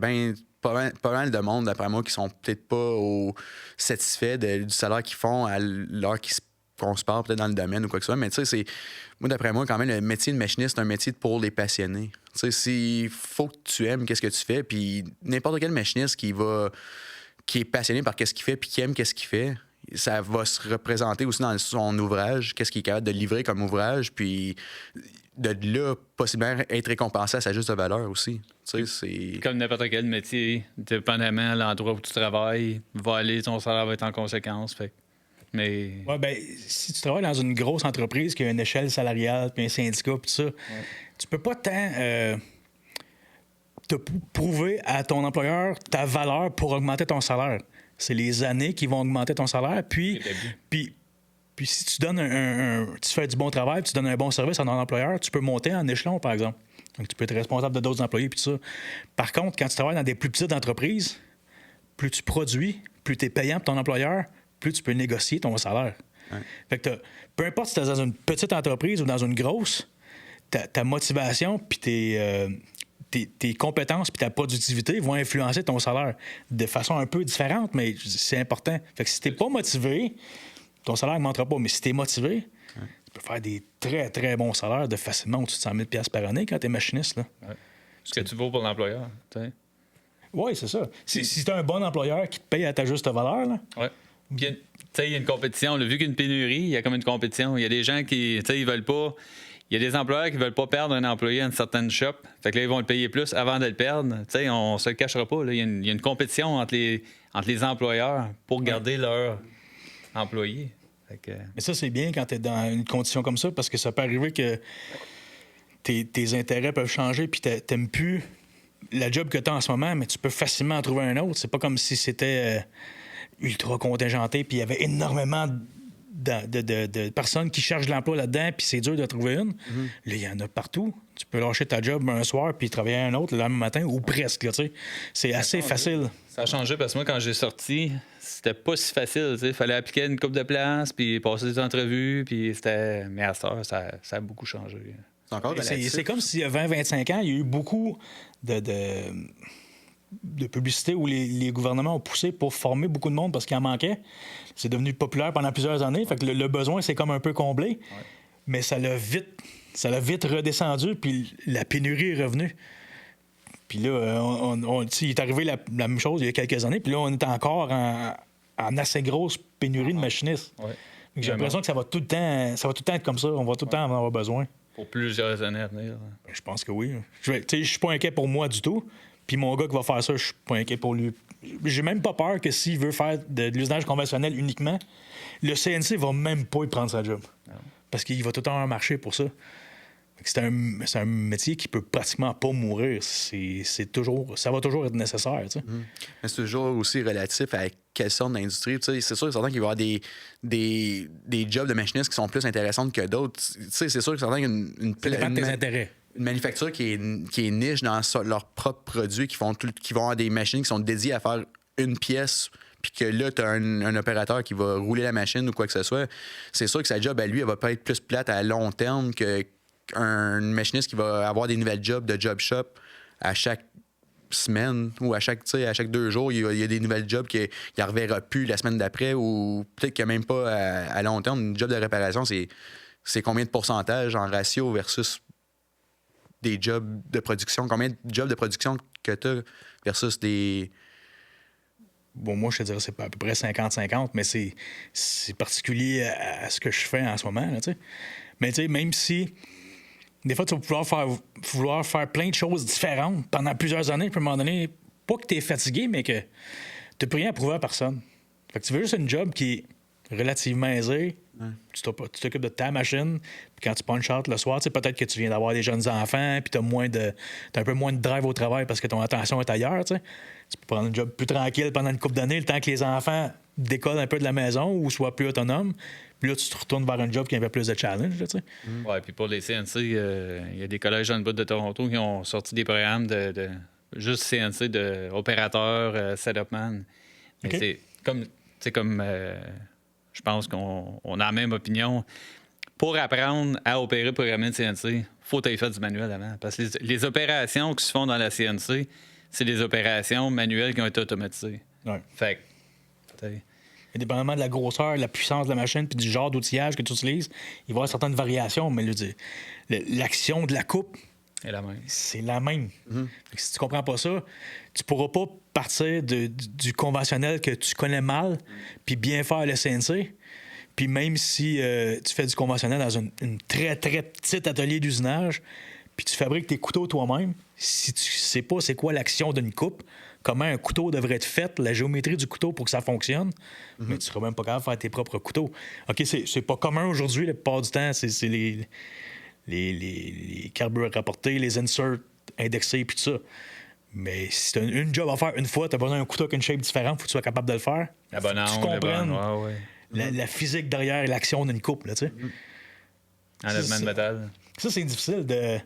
pas mal de monde, d'après moi, qui sont peut-être pas satisfaits du salaire qu'ils font à l'heure qu'on se parle peut-être dans le domaine ou quoi que ce soit. Mais tu sais, moi, d'après moi, quand même, le métier de machiniste, c'est un métier pour les passionnés. Tu sais, s'il faut que tu aimes qu'est-ce que tu fais, puis n'importe quel machiniste qui est passionné par qu'est-ce qu'il fait puis qui aime qu'est-ce qu'il fait, ça va se représenter aussi dans son ouvrage, qu'est-ce qu'il est capable de livrer comme ouvrage, puis de là, possiblement être récompensé à sa juste valeur aussi. Tu sais, c'est... Comme n'importe quel métier, dépendamment de l'endroit où tu travailles, ton salaire va être en conséquence. Fait. Mais... Ouais, ben, si tu travailles dans une grosse entreprise qui a une échelle salariale, puis un syndicat, puis tout ça, tu peux pas tant te prouver à ton employeur ta valeur pour augmenter ton salaire. C'est les années qui vont augmenter ton salaire. Puis si tu donnes tu fais du bon travail, tu donnes un bon service à ton employeur, tu peux monter en échelon, par exemple. Donc, tu peux être responsable de d'autres employés, puis tout ça. Par contre, quand tu travailles dans des plus petites entreprises, plus tu produis, plus tu es payant pour ton employeur, plus tu peux négocier ton salaire. Ouais. Fait que peu importe si tu es dans une petite entreprise ou dans une grosse, ta motivation puis tes compétences puis ta productivité vont influencer ton salaire de façon un peu différente, mais c'est important. Fait que si t'es pas motivé, ton salaire ne montera pas. Mais si t'es motivé, tu peux faire des très, très bons salaires de facilement au-dessus de 100 000 $ par année quand t'es machiniste. Là. Ouais. Ce que tu vaux pour l'employeur. Oui, c'est ça. Si t'as un bon employeur qui te paye à ta juste valeur, là. Ouais. Puis, il y a une compétition. Vu qu'il y a une pénurie, il y a comme une compétition. Il y a des gens qui, ils veulent pas. Il y a des employeurs qui veulent pas perdre un employé à une certaine shop. Fait que là, ils vont le payer plus avant de le perdre. On se le cachera pas. Là. Il y a une compétition entre les employeurs pour garder leurs employés. Fait que... Mais ça, c'est bien quand tu es dans une condition comme ça parce que ça peut arriver que tes intérêts peuvent changer puis t'aimes plus la job que tu as en ce moment, mais tu peux facilement en trouver un autre. C'est pas comme si c'était ultra contingenté puis il y avait énormément de personnes qui cherchent de l'emploi là-dedans, puis c'est dur de trouver une. Là, il y en a partout. Tu peux lâcher ta job un soir, puis travailler un autre le lendemain matin, ou presque. Là, c'est assez facile. Ça a changé parce que moi, quand j'ai sorti, c'était pas si facile. Il fallait appliquer une couple de places, puis passer des entrevues, puis c'était... Mais à cette heure, ça a beaucoup changé. C'est encore C'est comme s'il y a 20-25 ans, il y a eu beaucoup de publicité où les gouvernements ont poussé pour former beaucoup de monde parce qu'il en manquait. C'est devenu populaire pendant plusieurs années. Fait que le besoin, c'est comme un peu comblé. Ouais. Mais ça l'a vite redescendu, puis la pénurie est revenue. Puis là, il est arrivé la même chose il y a quelques années, puis là, on est encore en assez grosse pénurie de machinistes. Ouais. J'ai l'impression que ça va tout le temps être comme ça. On va tout le temps en avoir besoin. Pour plusieurs années à venir. Je pense que oui. Je suis pas inquiet pour moi du tout. Puis mon gars qui va faire ça, je suis pas inquiet pour lui. J'ai même pas peur que s'il veut faire de l'usinage conventionnel uniquement, le CNC va même pas y prendre sa job. Non. Parce qu'il va tout le temps avoir un marché pour ça. C'est un métier qui peut pratiquement pas mourir. Ça va toujours être nécessaire. Tu sais. Mais c'est toujours aussi relatif à quelle sorte d'industrie. Tu sais, c'est sûr et certain qu'il va y avoir des jobs de machinistes qui sont plus intéressantes que d'autres. Tu sais, c'est sûr et certain qu'une ça dépend de tes intérêts. Une manufacture qui est niche dans leurs propres produits, qui vont avoir des machines qui sont dédiées à faire une pièce, puis que là, tu as un opérateur qui va rouler la machine ou quoi que ce soit, c'est sûr que sa job à lui, elle va pas être plus plate à long terme qu'un machiniste qui va avoir des nouvelles jobs de job shop à chaque semaine ou à chaque 2 jours. Il y a des nouvelles jobs qu'il ne reverra plus la semaine d'après ou peut-être qu'il n'y a même pas à long terme. Une job de réparation, c'est combien de pourcentage en ratio versus des jobs de production? Combien de jobs de production que tu as versus des... Bon, moi, je te dirais que c'est à peu près 50-50, mais c'est particulier à ce que je fais en ce moment. Là, mais tu sais, même si des fois, tu vas vouloir faire plein de choses différentes pendant plusieurs années, puis à un moment donné, pas que tu es fatigué, mais que tu n'as plus rien à prouver à personne. Fait que tu veux juste une job qui est relativement aisée. Ouais. Tu t'occupes de ta machine, puis quand tu punch out le soir, peut-être que tu viens d'avoir des jeunes enfants, puis tu as un peu moins de drive au travail parce que ton attention est ailleurs. Tu peux prendre un job plus tranquille pendant une couple d'années, le temps que les enfants décollent un peu de la maison ou soient plus autonomes. Puis là, tu te retournes vers un job qui a un peu plus de challenge. Oui, puis pour les CNC, il y a des collèges dans le bout de Toronto qui ont sorti des programmes de juste CNC d'opérateurs, setup-man. Okay. C'est comme je pense qu'on a la même opinion. Pour apprendre à opérer, programmer le CNC, il faut que tu aies fait du manuel avant. Parce que les opérations qui se font dans la CNC, c'est des opérations manuelles qui ont été automatisées. Ouais. Fait que, indépendamment de la grosseur, de la puissance de la machine puis du genre d'outillage que tu utilises, il va y avoir certaines variations, mais l'action de la coupe, c'est la même. Mm-hmm. Si tu comprends pas ça, tu pourras pas partir du conventionnel que tu connais mal puis bien faire le CNC. Puis même si tu fais du conventionnel dans une très, très petite atelier d'usinage, puis tu fabriques tes couteaux toi-même, si tu sais pas c'est quoi l'action d'une coupe, comment un couteau devrait être fait, la géométrie du couteau pour que ça fonctionne, mais tu seras même pas capable de faire tes propres couteaux. OK, c'est pas commun aujourd'hui, la plupart du temps, c'est les carburants rapportés, les inserts indexés, puis tout ça. Mais si tu as une job à faire une fois, tu as besoin d'un couteau avec une shape différente, il faut que tu sois capable de le faire. La bonne angle, tu comprennes ouais. La physique derrière l'action d'une coupe, là, tu sais. Enlèvement de métal. Ça, c'est difficile de...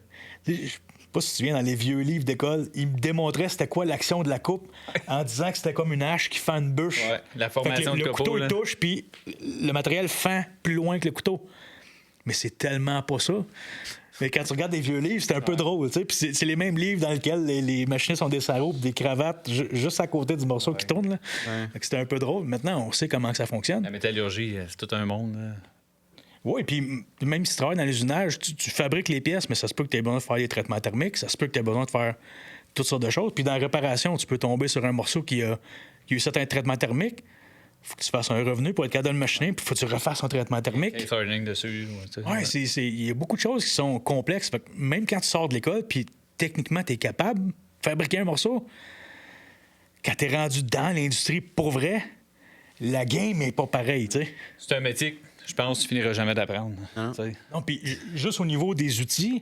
pas si tu te souviens, dans les vieux livres d'école, il me démontrait c'était quoi l'action de la coupe en disant que c'était comme une hache qui fend une bûche. Ouais, la formation Fait que de le copeaux, couteau, là. il touche, puis le matériel fend plus loin que le couteau. Mais c'est tellement pas ça. Mais quand tu regardes des vieux livres, c'est un peu drôle, tu sais. Puis c'est les mêmes livres dans lesquels les machines sont des sarraux pis des cravates juste à côté du morceau qui tourne, là. Fait que c'était un peu drôle. Maintenant, on sait comment que ça fonctionne. La métallurgie, c'est tout un monde. Là. Oui, puis même si tu travailles dans les usinages, tu fabriques les pièces, mais ça se peut que tu aies besoin de faire des traitements thermiques, ça se peut que tu aies besoin de faire toutes sortes de choses. Puis dans la réparation, tu peux tomber sur un morceau qui a eu certains traitements thermiques. Faut que tu fasses un revenu pour être capable de le machiner, puis faut que tu refasses un traitement thermique. Et hardening dessus. Oui, il y a beaucoup de choses qui sont complexes. Fait que même quand tu sors de l'école, puis techniquement, tu es capable de fabriquer un morceau, quand tu es rendu dans l'industrie pour vrai, la game n'est pas pareille, tu sais. C'est un métier que je pense que tu finiras jamais d'apprendre. Hein? Tu sais. Non, puis juste au niveau des outils,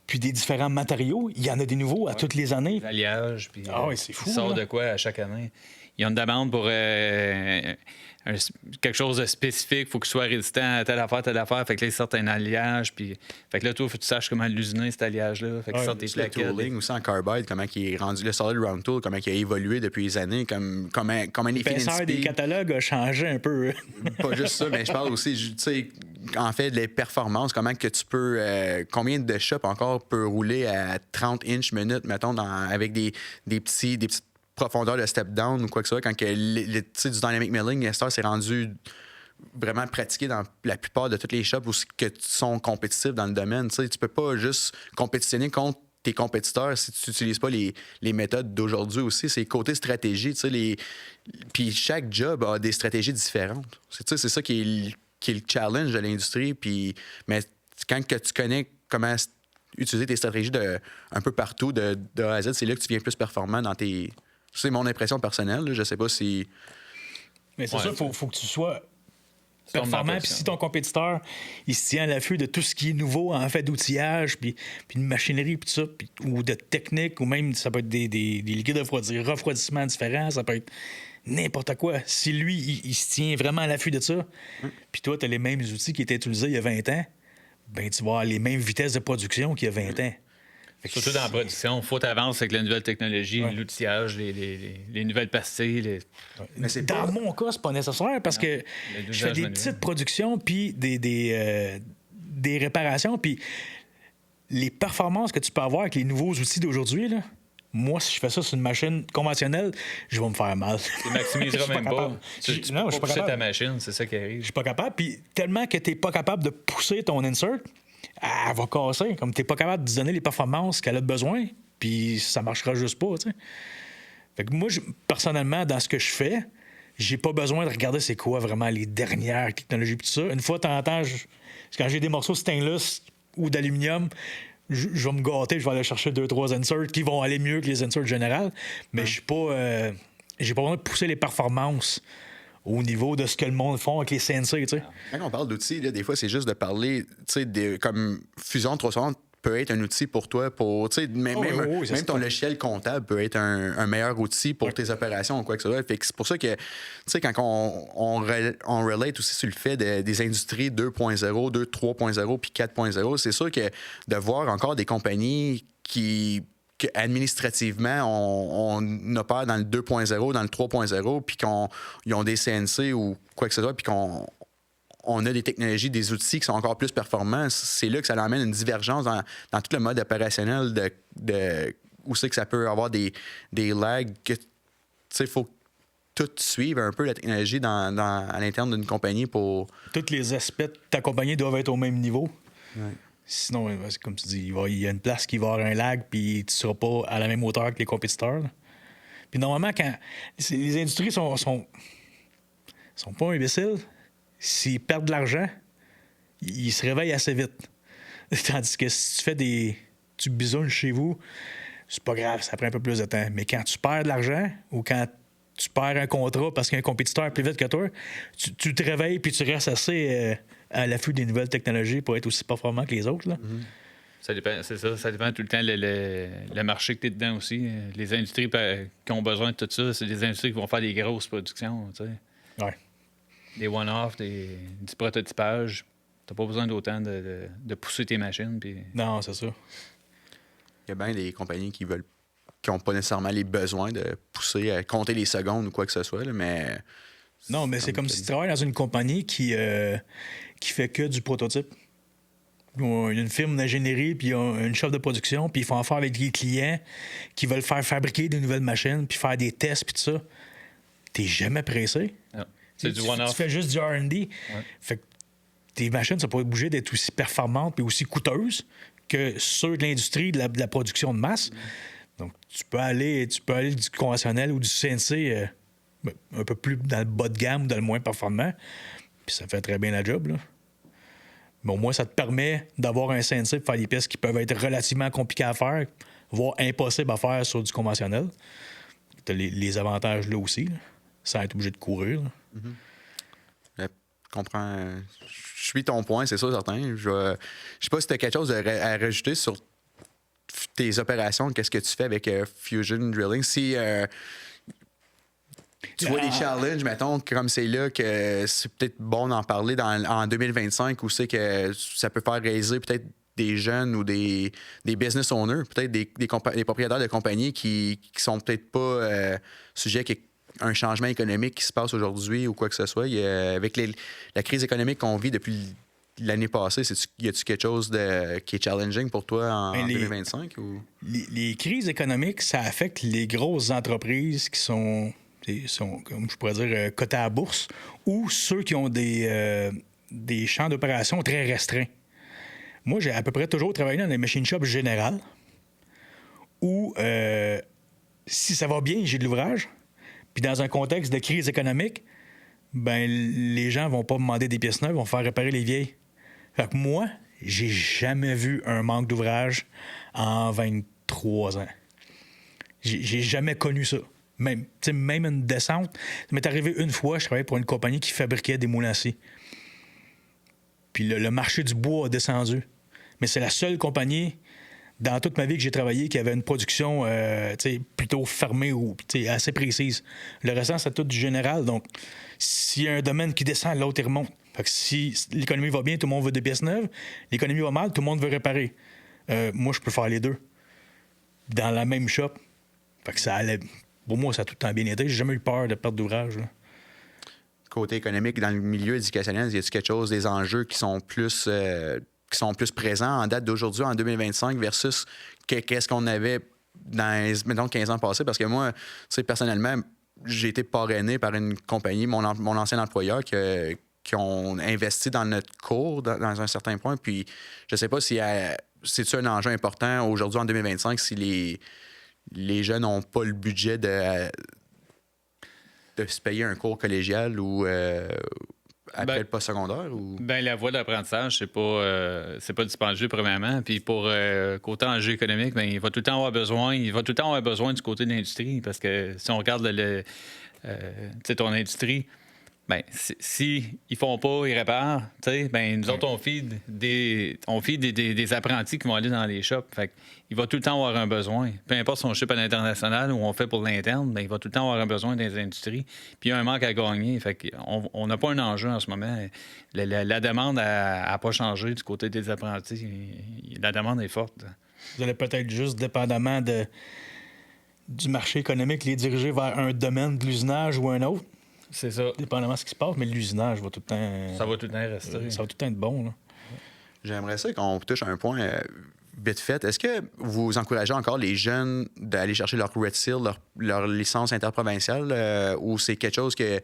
puis des différents matériaux, il y en a des nouveaux à toutes les années. L'alliage, puis Ah ouais, c'est fou, il sort là. de quoi à chaque année. Il y a une demande pour quelque chose de spécifique. Il faut qu'il soit résistant à telle affaire. Fait que là, ils sortent un alliage. Puis... Fait que là, toi, il faut que tu saches comment l'usiner, cet alliage-là. Fait qu'ils sortent des Le plaquettes. tooling aussi en carbide, comment il est rendu, le solid round tool, comment il a évolué depuis les années, comment les L'épaisseur des catalogues a changé un peu. Pas juste ça, mais je parle aussi, tu sais, en fait, les performances, comment que tu peux, combien de shops encore peut rouler à 30 inches minutes, mettons, avec des petites profondeurs de step down ou quoi que ce soit, quand que tu sais, du dynamic milling, Nestor s'est rendu vraiment pratiqué dans la plupart de toutes les shops où que sont compétitifs dans le domaine. Tu sais, tu peux pas juste compétitionner contre tes compétiteurs si tu n'utilises pas les méthodes d'aujourd'hui aussi. C'est côté stratégie, tu sais, puis chaque job a des stratégies différentes. Tu sais, c'est ça qui est le challenge de l'industrie. Puis, mais quand que tu connais comment utiliser tes stratégies un peu partout, de A à Z, c'est là que tu viens plus performant dans tes... C'est mon impression personnelle. Là. Je sais pas si... Mais c'est Ouais, ça, il faut que tu sois C'est ton performant. Puis impression. si ton compétiteur, il se tient à l'affût de tout ce qui est nouveau en fait d'outillage, puis de machinerie, puis tout ça, ou de technique, ou même ça peut être des liquides refroidissement différents, ça peut être n'importe quoi. Si lui, il se tient vraiment à l'affût de ça, puis toi, tu as les mêmes outils qui étaient utilisés il y a 20 ans, ben tu vas avoir les mêmes vitesses de production qu'il y a 20 ans. Fait que Surtout dans la production, il faut t'avancer avec la nouvelle technologie, l'outillage, les nouvelles pastilles. Mais c'est Dans pas... mon cas, c'est pas nécessaire parce que je fais des petites productions puis des réparations. Puis les performances que tu peux avoir avec les nouveaux outils d'aujourd'hui, là, moi, si je fais ça sur une machine conventionnelle, je vais me faire mal. Tu maximiseras même pas. Tu Non, je peux suis pas pas pousser capable. ta machine, c'est ça qui Je arrive. suis pas capable. Puis tellement que tu n'es pas capable de pousser ton insert, elle va casser. Comme tu n'es pas capable de donner les performances qu'elle a besoin, puis ça marchera juste pas, tu sais. Fait que moi, personnellement, dans ce que je fais, j'ai pas besoin de regarder c'est quoi vraiment les dernières technologies pis tout ça. Une fois de temps en temps, quand j'ai des morceaux stainless ou d'aluminium, je vais me gâter, je vais aller chercher 2-3 inserts qui vont aller mieux que les inserts générales, mais je suis pas... j'ai pas besoin de pousser les performances au niveau de ce que le monde font avec les CNC, tu sais. Quand on parle d'outils, là, des fois, c'est juste de parler, tu sais, comme Fusion 360 peut être un outil pour toi, pour, tu sais, même c'est ton ça. logiciel comptable peut être un meilleur outil pour tes opérations ou quoi que ce soit. Fait que c'est pour ça que, tu sais, quand on relate aussi sur le fait des industries 2.0, 3.0 puis 4.0, c'est sûr que de voir encore des compagnies qui administrativement, on opère dans le 2.0, dans le 3.0, puis qu'ils ont des CNC ou quoi que ce soit, puis qu'on a des technologies, des outils qui sont encore plus performants, c'est là que ça amène une divergence dans tout le mode opérationnel où c'est que ça peut avoir des lags. Tu sais, il faut tout suivre un peu la technologie à l'interne d'une compagnie pour... Tous les aspects de ta compagnie doivent être au même niveau. Ouais. Sinon, c'est comme tu dis, il y a une place qui va avoir un lag, puis tu ne seras pas à la même hauteur que les compétiteurs, là. Puis normalement, quand les industries sont pas imbéciles, s'ils perdent de l'argent, ils se réveillent assez vite. Tandis que si tu fais tu bisounes chez vous, c'est pas grave, ça prend un peu plus de temps. Mais quand tu perds de l'argent ou quand tu perds un contrat parce qu'il y a un compétiteur plus vite que toi, tu te réveilles puis tu restes assez à l'affût des nouvelles technologies pour être aussi performant que les autres, là. Mm-hmm. Ça dépend, c'est ça. Ça dépend tout le temps le marché que tu es dedans aussi. Les industries qui ont besoin de tout ça, c'est des industries qui vont faire des grosses productions, tu sais. Ouais. Des one-off, du prototypage. T'as pas besoin d'autant de pousser tes machines. Puis... Non, c'est ça. y a bien des compagnies qui n'ont pas nécessairement les besoins de pousser à compter les secondes ou quoi que ce soit, là, mais... Non, mais c'est comme si tu travailles dans une compagnie qui fait que du prototype. Il y a une firme d'ingénierie, puis il y a une chef de production, puis ils font affaire avec des clients qui veulent faire fabriquer des nouvelles machines, puis faire des tests, puis tout ça. T'es jamais pressé. Non. C'est du Tu one-off. fais juste du R&D. Ouais. Fait que tes machines, ça pourrait bouger d'être aussi performantes puis aussi coûteuses que ceux de l'industrie de la production de masse. Donc, tu peux aller du conventionnel ou du CNC un peu plus dans le bas de gamme ou dans le moins performant. Puis ça fait très bien la job, là. Mais au moins, ça te permet d'avoir un CNC pour faire des pièces qui peuvent être relativement compliquées à faire, voire impossibles à faire sur du conventionnel. Tu as les avantages là aussi, là, sans être obligé de courir. Je comprends. Je suis ton point, c'est ça, certain. Je sais pas si tu as quelque chose à rajouter sur tes opérations. Qu'est-ce que tu fais avec Fusion Drilling? Si tu vois des challenges, mettons, comme c'est là, que c'est peut-être bon d'en parler en 2025, où c'est que ça peut faire réaliser peut-être des jeunes ou des business owners, peut-être des propriétaires de compagnies qui sont peut-être pas sujets à un changement économique qui se passe aujourd'hui ou quoi que ce soit. Avec la crise économique qu'on vit depuis l'année passée, y a-tu quelque chose qui est challenging pour toi en 2025? Ou? Les crises économiques, ça affecte les grosses entreprises qui sont comme je pourrais dire, cotées à la bourse, ou ceux qui ont des champs d'opération très restreints. Moi, j'ai à peu près toujours travaillé dans des machine shops générales où, si ça va bien, j'ai de l'ouvrage. Puis dans un contexte de crise économique, ben les gens vont pas me demander des pièces neuves, vont faire réparer les vieilles. Fait que moi, j'ai jamais vu un manque d'ouvrage en 23 ans. J'ai jamais connu ça. Même une descente. Ça m'est arrivé une fois, je travaillais pour une compagnie qui fabriquait des moulins à scie. Puis le marché du bois a descendu. Mais c'est la seule compagnie dans toute ma vie que j'ai travaillé qui avait une production plutôt fermée ou assez précise. Le restant, c'est tout du général. Donc, s'il y a un domaine qui descend, l'autre, il remonte. Fait que si l'économie va bien, tout le monde veut des pièces neuves. L'économie va mal, tout le monde veut réparer. Moi, je peux faire les deux. Dans la même shop. Fait que ça allait... Pour moi, ça a tout le temps bien été. J'ai jamais eu peur de perte d'ouvrage, là. Côté économique, dans le milieu éducationnel, y a-t-il quelque chose, des enjeux qui sont plus présents en date d'aujourd'hui, en 2025, versus qu'est-ce qu'on avait dans, mettons, 15 ans passés? Parce que moi, personnellement, j'ai été parrainé par une compagnie, mon ancien employeur, qui ont investi dans notre cours dans un certain point. Puis je sais pas si c'est-tu un enjeu important aujourd'hui, en 2025, si les jeunes n'ont pas le budget de se payer un cours collégial ou après le post-secondaire? Ou... Ben, la voie d'apprentissage, c'est pas dispendieux, premièrement. Puis pour côté enjeu économique, ben, il va tout le temps avoir besoin du côté de l'industrie. Parce que si on regarde ton industrie, ben, si ils font pas, ils réparent, ben, nous autres, on feed des apprentis qui vont aller dans les shops. Fait il va tout le temps avoir un besoin. Peu importe si on ship à l'international ou on fait pour l'interne, ben, il va tout le temps avoir un besoin des industries. Puis il y a un manque à gagner. Fait on n'a pas un enjeu en ce moment. La demande n'a pas changé du côté des apprentis. La demande est forte. Vous allez peut-être juste, dépendamment du marché économique, les diriger vers un domaine de l'usinage ou un autre. C'est ça. Dépendamment de ce qui se passe, mais l'usinage va tout le temps... Ça va tout le temps rester. Ça va tout le temps être bon, là. J'aimerais ça qu'on touche à un point vite fait. Est-ce que vous encouragez encore les jeunes d'aller chercher leur Red Seal, leur licence interprovinciale, ou c'est quelque chose que...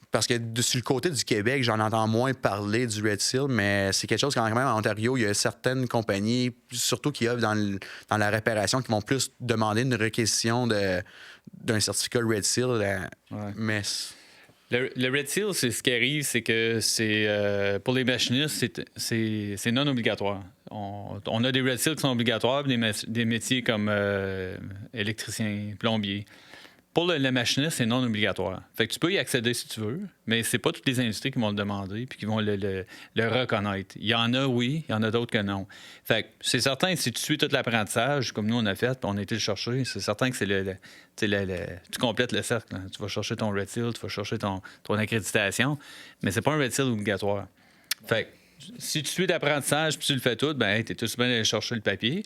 Parce que sur le côté du Québec, j'en entends moins parler du Red Seal, mais c'est quelque chose quand même en Ontario, il y a certaines compagnies, surtout qui œuvrent dans la réparation, qui vont plus demander une réquisition d'un certificat Red Seal. Mais... Le Red Seal, c'est ce qui arrive, c'est que pour les machinistes, c'est non obligatoire. On a des Red Seal qui sont obligatoires, des métiers comme électricien, plombier. Pour le machiniste, c'est non obligatoire. Fait que tu peux y accéder si tu veux, mais c'est pas toutes les industries qui vont le demander puis qui vont le reconnaître. Il y en a, oui, il y en a d'autres que non. Fait que c'est certain que si tu suis tout l'apprentissage, comme nous on a fait, puis on a été le chercher, c'est certain que tu complètes le cercle. Hein. Tu vas chercher ton Red Seal, tu vas chercher ton accréditation, mais c'est pas un Red Seal obligatoire. Fait que si tu suis l'apprentissage puis tu le fais tout, ben t'es tout bien d'aller chercher le papier.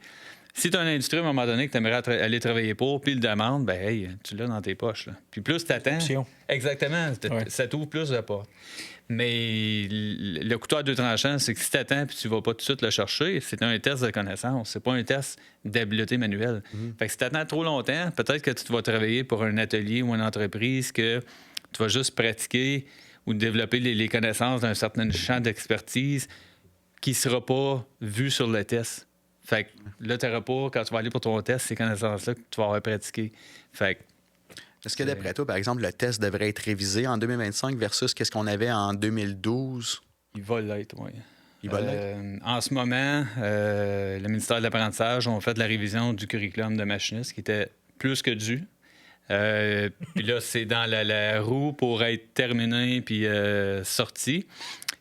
Si tu as une industrie à un moment donné que tu aimerais aller travailler pour, puis le demande, ben hey, tu l'as dans tes poches. Là. Puis plus tu attends. Exactement, ça t'ouvre plus de portes. Mais le couteau à deux tranchants, c'est que si tu attends puis tu vas pas tout de suite le chercher, c'est un test de connaissance. C'est pas un test d'habileté manuelle. Fait que si tu attends trop longtemps, peut-être que tu vas travailler pour un atelier ou une entreprise que tu vas juste pratiquer ou développer les connaissances d'un certain champ d'expertise qui ne sera pas vu sur le test. Fait que là, tu n'auras pas, quand tu vas aller pour ton test, ces connaissances-là que tu vas avoir pratiquées. Fait que est-ce que d'après toi, par exemple, le test devrait être révisé en 2025 versus qu'est-ce qu'on avait en 2012? Il va l'être, oui. Il va l'être? En ce moment, le ministère de l'Apprentissage a fait de la révision du curriculum de machiniste qui était plus que dû. Puis là, c'est dans la roue pour être terminé puis sorti.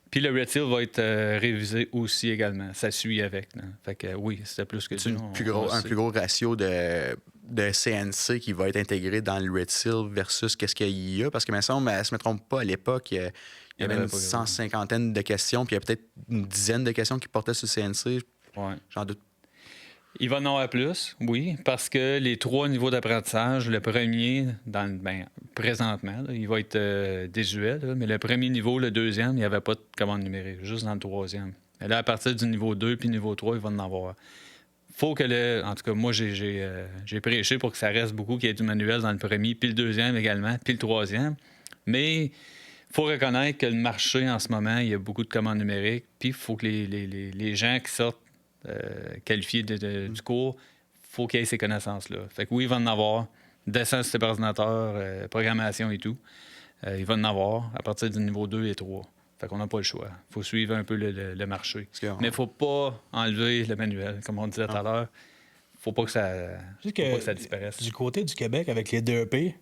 Puis le Red Seal va être révisé aussi également. Ça suit avec. Là. Fait que oui, c'était plus que dû. Un plus gros ratio de CNC qui va être intégré dans le Red Seal versus qu'est-ce qu'il y a? Parce que, si je ne me trompe pas, à l'époque, il y avait une 150aine de questions, puis il y a peut-être une dizaine de questions qui portaient sur le CNC. Ouais. J'en doute. Il va en avoir plus, oui, parce que les 3 niveaux d'apprentissage, le premier, présentement, là, il va être désuet, là, mais le premier niveau, le deuxième, il n'y avait pas de commande numérique, juste dans le troisième. Et là, à partir du niveau 2 puis niveau 3, il va en avoir. Faut que en tout cas, moi, j'ai prêché pour que ça reste beaucoup, qu'il y ait du manuel dans le premier, puis le deuxième également, puis le troisième. Mais il faut reconnaître que le marché, en ce moment, il y a beaucoup de commandes numériques, puis il faut que les gens qui sortent qualifiés du cours, il faut qu'il y ait ces connaissances-là. Fait que oui, il va en avoir. Descend sur ses ordinateurs, programmation et tout. Il va en avoir à partir du niveau 2 et 3. Fait qu'on n'a pas le choix. Il faut suivre un peu le marché. Mais il ne faut pas enlever le manuel, comme on disait tout à l'heure. Il ne faut pas que ça disparaisse. Du côté du Québec, avec les DEP,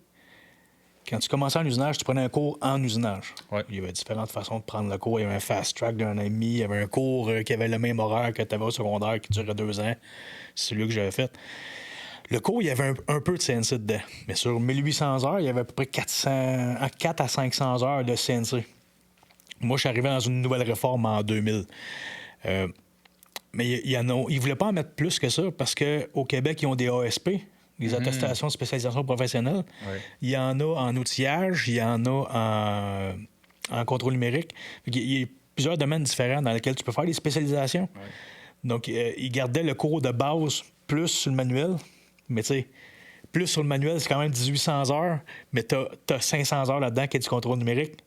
quand tu commençais en usinage, tu prenais un cours en usinage. Ouais. Il y avait différentes façons de prendre le cours. Il y avait un fast track d'un an et demi. Il y avait un cours qui avait le même horaire que tu avais au secondaire qui durait 2 ans. C'est celui que j'avais fait. Le cours, il y avait un peu de CNC dedans. Mais sur 1800 heures, il y avait à peu près 4 à 500 heures de CNC. Moi, je suis arrivé dans une nouvelle réforme en 2000. Mais ils ne voulaient pas en mettre plus que ça parce qu'au Québec, ils ont des ASP, des attestations de spécialisation professionnelle. Ouais. Il y en a en outillage, il y en a en contrôle numérique. Il y a plusieurs domaines différents dans lesquels tu peux faire des spécialisations. Ouais. Donc, ils gardaient le cours de base plus sur le manuel. Mais tu sais, plus sur le manuel, c'est quand même 1800 heures, mais tu as 500 heures là-dedans qui est du contrôle numérique.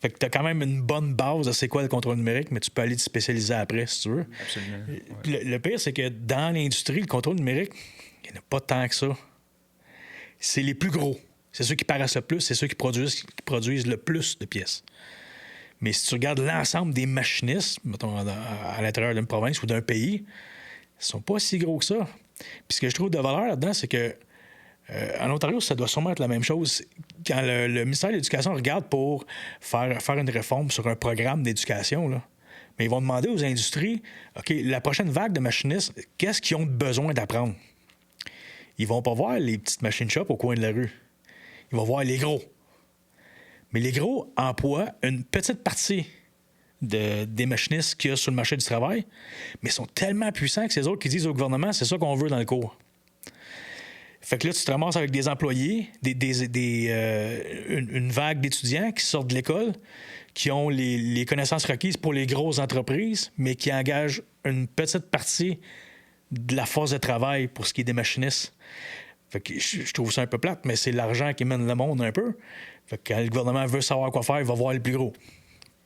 Fait que tu as quand même une bonne base de c'est quoi le contrôle numérique, mais tu peux aller te spécialiser après si tu veux. Absolument. Ouais. Le pire, c'est que dans l'industrie, le contrôle numérique, il n'y en a pas tant que ça. C'est les plus gros. C'est ceux qui paraissent le plus, c'est ceux qui produisent le plus de pièces. Mais si tu regardes l'ensemble des machinistes, mettons, à l'intérieur d'une province ou d'un pays, ils ne sont pas si gros que ça. Puis ce que je trouve de valeur là-dedans, c'est que en Ontario, ça doit sûrement être la même chose. Quand le ministère de l'Éducation regarde pour faire une réforme sur un programme d'éducation, là, mais ils vont demander aux industries, OK, la prochaine vague de machinistes, qu'est-ce qu'ils ont besoin d'apprendre? Ils vont pas voir les petites machine shops au coin de la rue. Ils vont voir les gros. Mais les gros emploient une petite partie des machinistes qu'il y a sur le marché du travail, mais ils sont tellement puissants que c'est eux autres qui disent au gouvernement, c'est ça qu'on veut dans le cours. Fait que là, tu te ramasses avec des employés, une vague d'étudiants qui sortent de l'école, qui ont les connaissances requises pour les grosses entreprises, mais qui engagent une petite partie de la force de travail pour ce qui est des machinistes. Fait que je trouve ça un peu plate, mais c'est l'argent qui mène le monde un peu. Fait que quand le gouvernement veut savoir quoi faire, il va voir les plus gros.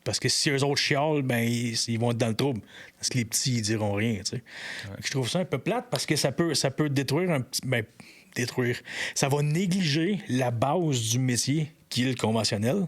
Parce que si eux autres chialent, ben ils vont être dans le trouble. Parce que les petits, ils diront rien, tu sais. Ouais. Je trouve ça un peu plate parce que ça peut détruire un petit... Ben, détruire. Ça va négliger la base du métier qui est le conventionnel.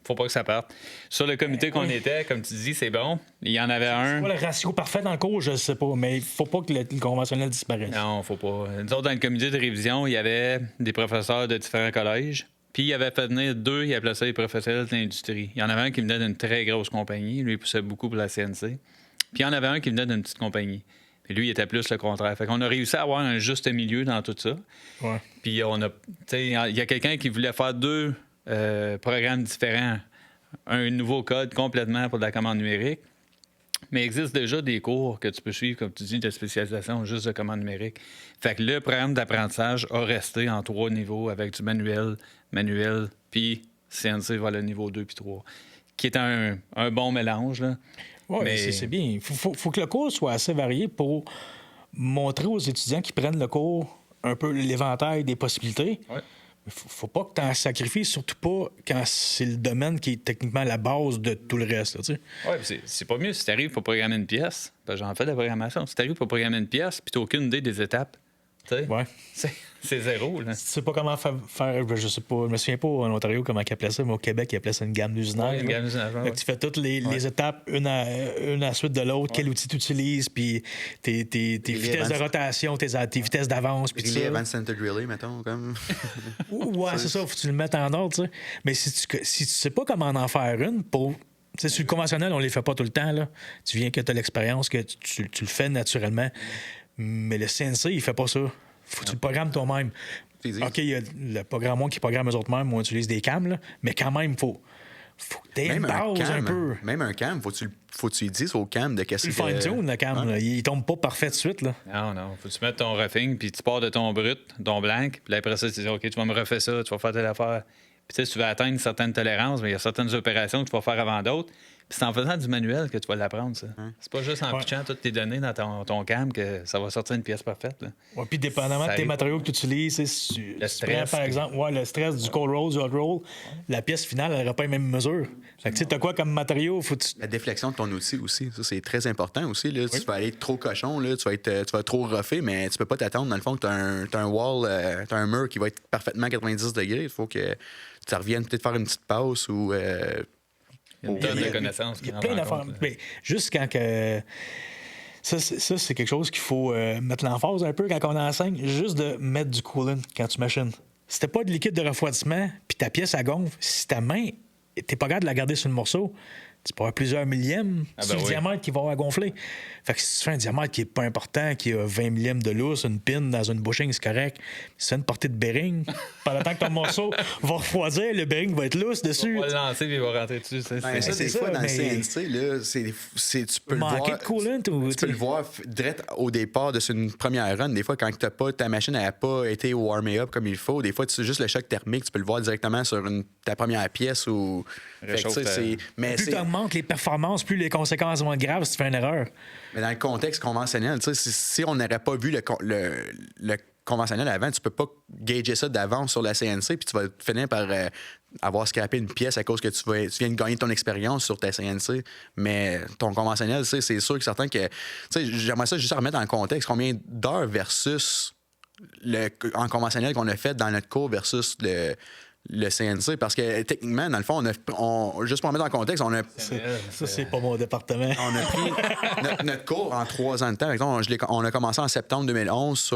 Faut pas que ça parte. Sur le comité qu'on était, comme tu dis, c'est bon. Il y en avait un. C'est pas le ratio parfait dans le cours, je sais pas, mais il faut pas que le conventionnel disparaisse. Non, faut pas. Nous autres, dans le comité de révision, il y avait des professeurs de différents collèges. Puis il avait fait venir 2, il appelait ça les professionnels de l'industrie. Il y en avait un qui venait d'une très grosse compagnie. Lui, il poussait beaucoup pour la CNC. Puis il y en avait un qui venait d'une petite compagnie. Puis lui, il était plus le contraire. Fait qu'on a réussi à avoir un juste milieu dans tout ça. Ouais. Puis il y a quelqu'un qui voulait faire 2 programmes différents. Un nouveau code complètement pour de la commande numérique. Mais il existe déjà des cours que tu peux suivre, comme tu dis, de spécialisation juste de commande numérique. Fait que le programme d'apprentissage a resté en 3 niveaux avec du manuel, puis CNC vers le niveau 2 puis 3, qui est un bon mélange. Là. Oui, Mais- c'est bien. Il faut que le cours soit assez varié pour montrer aux étudiants qui prennent le cours un peu l'éventail des possibilités. Ouais. Il faut pas que tu en sacrifies, surtout pas quand c'est le domaine qui est techniquement la base de tout le reste. Là, tu sais. Ouais, puis c'est pas mieux si t'arrives pour programmer une pièce. Parce que j'en fais de la programmation. Si t'arrives pour programmer une pièce, puis t'as aucune idée des étapes, tu sais, Ouais. c'est zéro. Là. Tu sais pas comment faire, je sais pas, je me souviens pas en Ontario comment ils appelaient ça, mais au Québec, ils appelaient ça une gamme d'usinage. Ouais, une là. gamme d'usinage, ouais. Fait que tu fais toutes les étapes une à la suite de l'autre, quel outil tu utilises, puis tes vitesses de rotation, tes vitesses d'avance, puis tout Relay, ça. Advanced Centered Relay, mettons, comme. Ouais, c'est ça, faut que tu le mettes en ordre, tu sais. Mais si tu sais pas comment en faire une, pour. Tu sais, sur le conventionnel, on les fait pas tout le temps, là. Tu viens que tu as l'expérience, que tu le fais naturellement. Mais le CNC, il fait pas ça. Faut que tu le programmes toi-même. C'est dit. OK, il y a le programmeur qui programme eux autres mêmes, on utilise des cams, là. Mais quand même, faut que tu aies une Même un base un cam, peu. même un cam, faut que tu lui dises au cam de qu'est-ce Le fine-tune, le cam, là, il tombe pas parfait de suite, là. Non. Faut que tu mettes ton roughing, puis tu pars de ton brut, ton blanc, puis là, après ça, tu dis, OK, tu vas me refaire ça, tu vas faire telle affaire. Puis tu sais, tu vas atteindre certaines tolérances, mais il y a certaines opérations que tu vas faire avant d'autres. Puis c'est en faisant du manuel que tu vas l'apprendre, ça. C'est pas juste en Ouais. pitchant toutes tes données dans ton cam que ça va sortir une pièce parfaite. Là. Ouais, puis dépendamment Ça de tes arrive. matériaux que tu utilises, si tu prends, stress, par puis- exemple, le stress du cold roll, du hot roll, la pièce finale, elle n'aura pas les mêmes mesures. Fait que tu sais, t'as quoi comme matériau? Faut que tu... La déflexion de ton outil aussi, ça c'est très important aussi. Là. Tu vas aller trop cochon, là, tu vas être trop rougher, mais tu peux pas t'attendre dans le fond que tu as un wall, tu as un mur qui va être parfaitement 90 degrés. Il faut que tu reviennes peut-être faire une petite passe ou. Il y a une tonne de connaissances. Il y a qui plein rentrent en d'affaires. compte, là. Mais juste quand que. Ça, c'est quelque chose qu'il faut mettre l'emphase un peu quand on enseigne, juste de mettre du coolant quand tu machines. Si t'as pas de liquide de refroidissement, puis ta pièce, elle gonfle, si ta main, t'es pas capable de la garder sur le morceau, tu peux avoir plusieurs millièmes sur le oui. diamètre qui va avoir gonfler. Fait que si tu fais un diamètre qui est pas important, qui a 20 millièmes de lousse, une pin dans une bushing, c'est correct. Si tu fais une portée de bearing, pendant le temps que ton morceau va refroidir, le bearing va être lousse dessus. On va le lancer puis il va rentrer dessus. Ben, ça, c'est des ça, fois, dans mais- le CNC, là, tu peux le Manquer voir. de coolant ou, Tu peux le voir direct au départ de une première run. Des fois, quand ta machine n'a pas été warmée up comme il faut, des fois, juste le choc thermique, tu peux le voir directement sur ta première pièce. Ou... Fait que, Réchauffe, tu sais, mais Plus tu augmentes les performances, plus les conséquences vont être graves si tu fais une erreur. Mais dans le contexte conventionnel, tu sais, si on n'aurait pas vu le conventionnel avant, tu peux pas gager ça d'avance sur la CNC, puis tu vas finir par avoir scrappé une pièce à cause que tu viens de gagner ton expérience sur ta CNC. Mais ton conventionnel, tu sais, c'est sûr que certain que. Tu sais, j'aimerais ça juste remettre dans le contexte combien d'heures versus en conventionnel qu'on a fait dans notre cours versus le CNC, parce que techniquement, dans le fond, juste pour remettre en contexte, on a Ça, c'est pas mon département. on a pris notre cours en 3 ans de temps. Par exemple, on a commencé en septembre 2011,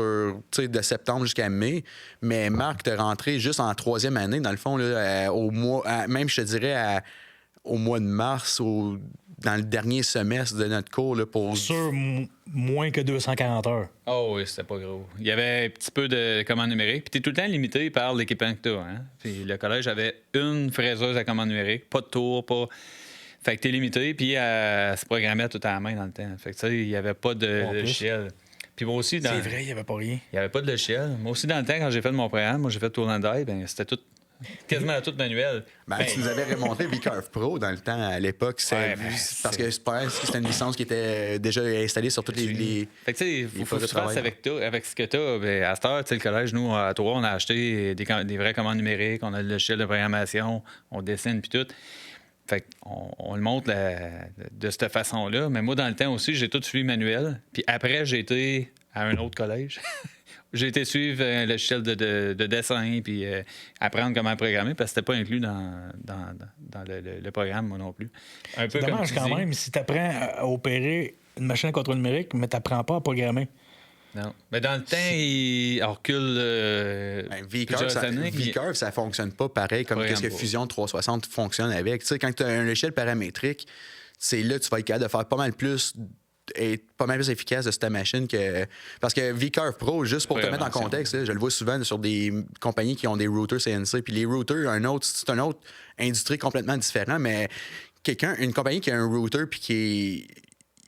de septembre jusqu'à mai. Mais Marc, t'es rentré juste en 3e année, dans le fond, là, au mois, même je te dirais au mois de mars, dans le dernier semestre de notre cours, là, pour. Sur moins que 240 heures. Oh oui, c'était pas gros. Il y avait un petit peu de commande numérique. Puis t'es tout le temps limité par l'équipement que t'as. Hein? Puis le collège avait une fraiseuse à commande numérique, pas de tour, pas. Fait que t'es limité, puis elle se programmait tout à la main dans le temps. Fait que tu sais, il n'y avait pas de En plus. logiciel. Puis moi aussi, C'est vrai, il n'y avait pas rien. il n'y avait pas de logiciel. Moi aussi, dans le temps, quand j'ai fait mon programme, moi j'ai fait Tour and Die, ben c'était tout. Quasiment tout manuel. Ben, tu nous avais remonté VCurve Pro dans le temps, à l'époque. Ouais, ben, parce que c'était une licence qui était déjà installée sur toutes les. Fait que, tu sais, Il faut faut que tu fasses travailler. avec ce que tu as. Ben, à cette heure, tu sais, le collège, nous, à Trois, on a acheté des vraies commandes numériques, on a le logiciel de programmation, on dessine, puis tout. Fait qu'on le montre de cette façon-là. Mais moi, dans le temps aussi, j'ai tout suivi manuel. Puis après, j'ai été à un autre collège. J'ai été suivre un logiciel de dessin, puis apprendre comment programmer, parce que c'était pas inclus dans le programme, moi non plus. Un peu C'est dommage comme tu quand dis. même si tu apprends à opérer une machine à contrôle numérique, mais tu n'apprends pas à programmer. Non. Mais dans le temps, il recule plusieurs années. VCurve, ça fonctionne pas pareil comme Programme qu'est-ce que pas. Fusion 360 fonctionne avec. Tu sais, quand tu as un logiciel paramétrique, c'est là que tu vas être capable de faire pas mal plus efficace de ta machine que. Parce que VCurve Pro, juste pour te mettre en Programmation. contexte, là, je le vois souvent sur des compagnies qui ont des routers CNC. Puis les routers, c'est une autre industrie complètement différente, mais une compagnie qui a un router puis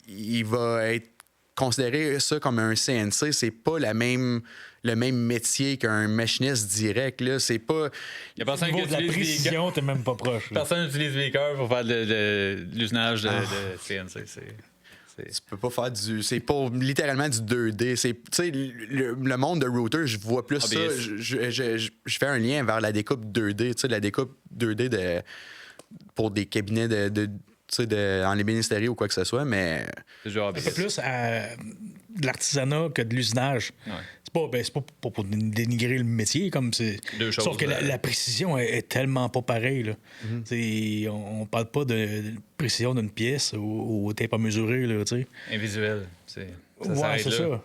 il va être considéré ça comme un CNC. C'est pas le même métier qu'un machiniste direct. Là. C'est pas... Il y a Au personne qui niveau de la utilise les précision, t'es même pas proche. Là. Personne n'utilise les cœurs pour faire de l'usinage de CNC. Tu peux pas faire du... C'est pas littéralement du 2D. C'est, tu sais, le monde de router, je vois plus ça. Je fais un lien vers la découpe 2D. Tu sais, la découpe 2D pour des cabinets en l'ébénisterie ou quoi que ce soit, mais... C'est genre C'est plus de l'artisanat que de l'usinage. Ouais. C'est pas pour dénigrer le métier, comme c'est. Deux choses, Sauf que la précision est tellement pas pareille. Là. On parle pas de précision d'une pièce au tape à mesurer. Là, invisuel. Ouais, c'est ça.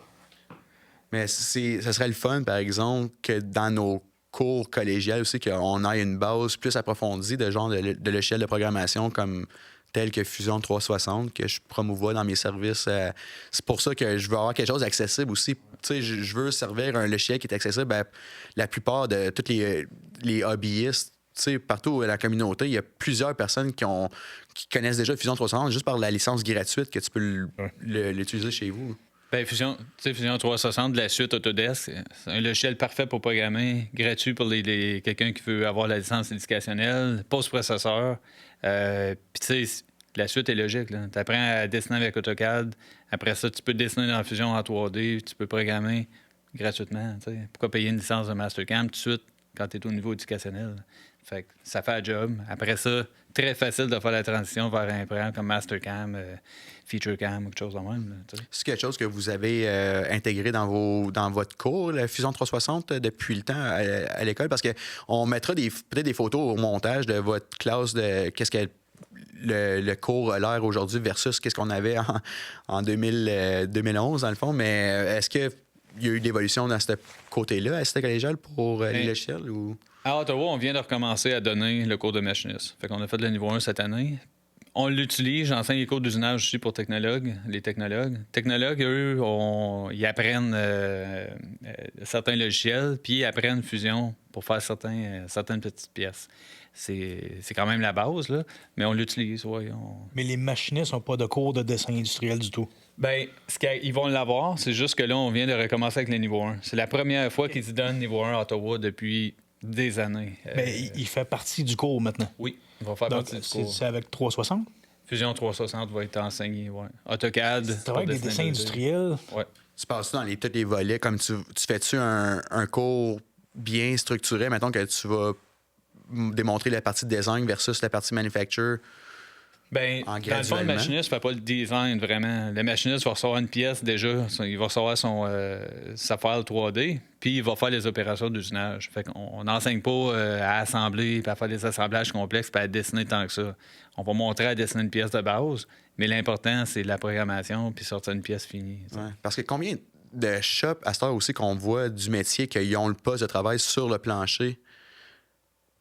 Mais ça serait le fun, par exemple, que dans nos cours collégiales aussi, qu'on ait une base plus approfondie de genre de logiciels de programmation comme tel que Fusion 360, que je promouvois dans mes services. C'est pour ça que je veux avoir quelque chose d'accessible aussi. Tu sais, je veux servir un logiciel qui est accessible à la plupart de tous les hobbyistes. Tu sais, partout dans la communauté, il y a plusieurs personnes qui connaissent déjà Fusion 360 juste par la licence gratuite que tu peux l'utiliser chez vous. Ben, Fusion 360 de la suite Autodesk, c'est un logiciel parfait pour programmer, gratuit pour quelqu'un qui veut avoir la licence éducationnelle, post-processeur. Puis tu sais, la suite est logique. Tu apprends à dessiner avec AutoCAD. Après ça, tu peux dessiner dans Fusion en 3D. Tu peux programmer gratuitement. T'sais. Pourquoi payer une licence de Mastercam tout de suite quand tu es au niveau éducationnel? Fait que ça fait un job. Après ça, très facile de faire la transition vers un programme comme Mastercam, FeatureCam ou quelque chose de même. C'est quelque chose que vous avez intégré dans votre cours, la Fusion 360, depuis le temps à l'école? Parce qu'on mettra peut-être des photos au montage de votre classe, de qu'est-ce que le cours a l'air aujourd'hui versus qu'est-ce qu'on avait en 2011, dans le fond. Mais est-ce qu'il y a eu de l'évolution dans ce côté-là, à cette collégiale, pour les logiciels? Ou... À Ottawa, on vient de recommencer à donner le cours de machiniste. Fait qu'on a fait le niveau 1 cette année. On l'utilise. J'enseigne les cours d'usinage aussi pour les technologues. Technologues, eux, ils apprennent certains logiciels, puis ils apprennent Fusion pour faire certaines petites pièces. C'est quand même la base, là, mais on l'utilise, oui. Mais les machinistes n'ont pas de cours de dessin industriel du tout. Bien, ils vont l'avoir. C'est juste que là, on vient de recommencer avec le niveau 1. C'est la première fois qu'ils donnent niveau 1 à Ottawa depuis des années. Mais il fait partie du cours maintenant. Oui, il va faire partie du cours. C'est avec 360? Fusion 360 va être enseigné, oui. AutoCAD. Tu travailles avec des dessins industriels? Oui. Tu passes dans tous les volets, comme tu fais-tu un cours bien structuré, mettons que tu vas démontrer la partie design versus la partie manufacture? Bien, dans le fond, le machiniste ne fait pas le design vraiment. Le machiniste va recevoir une pièce déjà, il va recevoir sa file 3D, puis il va faire les opérations d'usinage. Fait qu'on n'enseigne pas à assembler, puis à faire des assemblages complexes, puis à dessiner tant que ça. On va montrer à dessiner une pièce de base, mais l'important, c'est la programmation, puis sortir une pièce finie. Ouais, parce que combien de shops à cette heure aussi qu'on voit du métier qu'ils ont le poste de travail sur le plancher?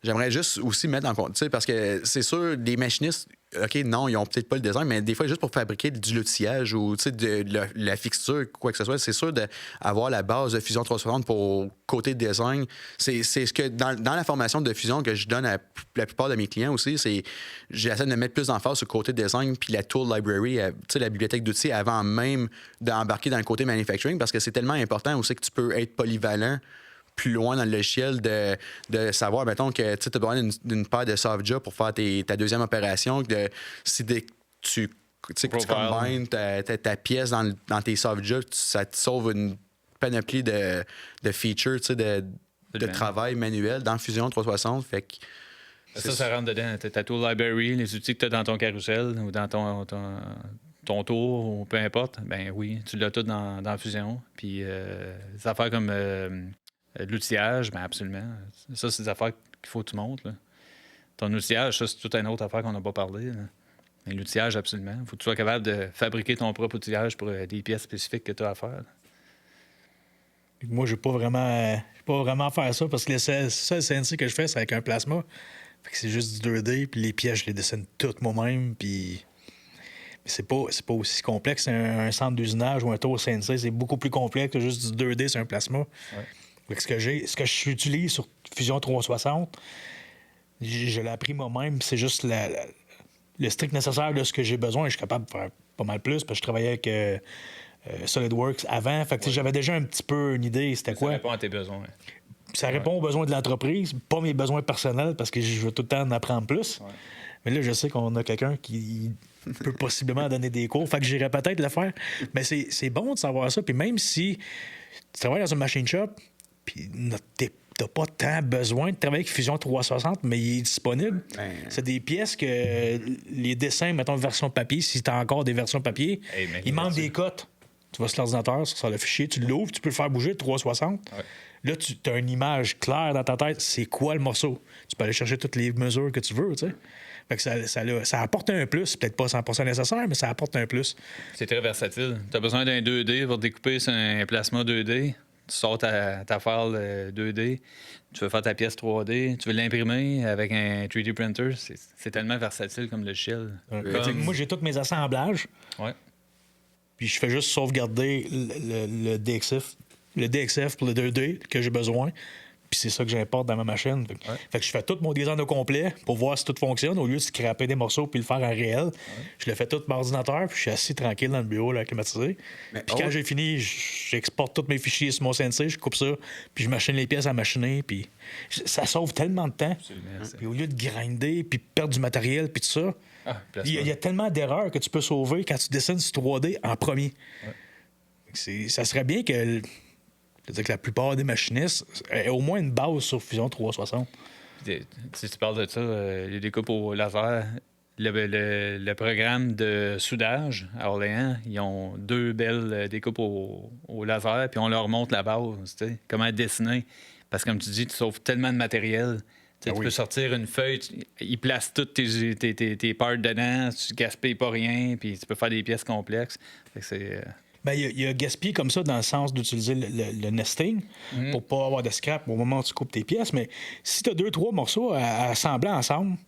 J'aimerais juste aussi mettre en compte, parce que c'est sûr, des machinistes, OK, non, ils ont peut-être pas le design, mais des fois, juste pour fabriquer du l'outillage ou de la fixture, quoi que ce soit, c'est sûr d'avoir la base de Fusion 360 pour côté design. C'est ce que, dans la formation de Fusion que je donne à la plupart de mes clients aussi, j'essaie de mettre plus d'emphase sur le côté design puis la tool library, la bibliothèque d'outils, avant même d'embarquer dans le côté manufacturing, parce que c'est tellement important aussi que tu peux être polyvalent plus loin dans le logiciel de savoir, mettons, que tu as besoin d'une paire de softjobs pour faire ta deuxième opération. Si tu combines ta pièce dans tes softjobs, ça te sauve une panoplie de features, de travail manuel dans Fusion 360. Fait que ça rentre dedans. Ta tool library, les outils que tu as dans ton carrousel ou dans ton tour, ou peu importe, ben oui, tu l'as tout dans Fusion. Puis des affaires comme l'outillage, bien absolument. Ça, c'est des affaires qu'il faut que tu montres. Là. Ton outillage, ça, c'est toute une autre affaire qu'on n'a pas parlé. Là. Mais l'outillage, absolument. Il faut que tu sois capable de fabriquer ton propre outillage pour des pièces spécifiques que tu as à faire. Là. Moi, je n'ai pas vraiment à faire ça parce que le seul CNC que je fais, c'est avec un plasma. Fait que c'est juste du 2D, puis les pièces, je les dessine toutes moi-même, puis... C'est pas aussi complexe. Un centre d'usinage ou un tour CNC, c'est beaucoup plus complexe que juste du 2D sur un plasma. Ouais. Fait que ce que j'utilise sur Fusion 360, je l'ai appris moi-même. C'est juste le strict nécessaire de ce que j'ai besoin. Je suis capable de faire pas mal plus, parce que je travaillais avec SolidWorks avant. Fait que j'avais déjà un petit peu une idée, c'était Ça quoi. répond à tes besoins. Ça répond aux besoins de l'entreprise, pas mes besoins personnels, parce que je veux tout le temps en apprendre plus. Ouais. Mais là, je sais qu'on a quelqu'un qui peut possiblement donner des cours. Fait que j'irais peut-être le faire. Mais c'est bon de savoir ça. Puis même si tu travailles dans une machine shop, puis t'as pas tant besoin de travailler avec Fusion 360, mais il est disponible. C'est des pièces que les dessins, mettons, version papier, si t'as encore des versions papier, il manque des cotes. Tu vas sur l'ordinateur, sur le fichier, tu l'ouvres, tu peux le faire bouger de 360. Ouais. Là, tu as une image claire dans ta tête, c'est quoi le morceau. Tu peux aller chercher toutes les mesures que tu veux, tu sais. Fait que ça apporte un plus. Peut-être pas 100% nécessaire, mais ça apporte un plus. C'est très versatile. Tu as besoin d'un 2D pour découper sur un plasma 2D. Tu sors ta file 2D. Tu veux faire ta pièce 3D. Tu veux l'imprimer avec un 3D printer. C'est tellement versatile comme logiciel. Moi, j'ai tous mes assemblages. Ouais. Puis je fais juste sauvegarder le DXF. Le DXF pour le 2D que j'ai besoin. Puis c'est ça que j'importe dans ma machine. Fait que je fais tout mon design au complet pour voir si tout fonctionne au lieu de scraper des morceaux puis le faire en réel. Je le fais tout par ordinateur puis je suis assis tranquille dans le bureau là, climatisé. Puis quand j'ai fini, j'exporte tous mes fichiers sur mon CNC, je coupe ça, puis je machine les pièces à machiner. Puis ça sauve tellement de temps. Puis au lieu de grinder puis perdre du matériel puis tout ça, il y a tellement d'erreurs que tu peux sauver quand tu dessines sur 3D en premier. Ça serait bien que... C'est-à-dire que la plupart des machinistes aient au moins une base sur Fusion 360. Si tu parles de ça, les découpes au laser, le programme de soudage à Orléans, ils ont 2 belles découpes au laser, puis on leur montre la base, tu sais, comment dessiner. Parce que comme tu dis, tu sauves tellement de matériel. Tu peux sortir une feuille, ils placent toutes tes parts dedans, tu gaspilles pas rien, puis tu peux faire des pièces complexes. Fait que c'est... Ben, il y a gaspillé comme ça dans le sens d'utiliser le nesting pour pas avoir de scrap au moment où tu coupes tes pièces. Mais si tu as 2-3 morceaux à assembler ensemble,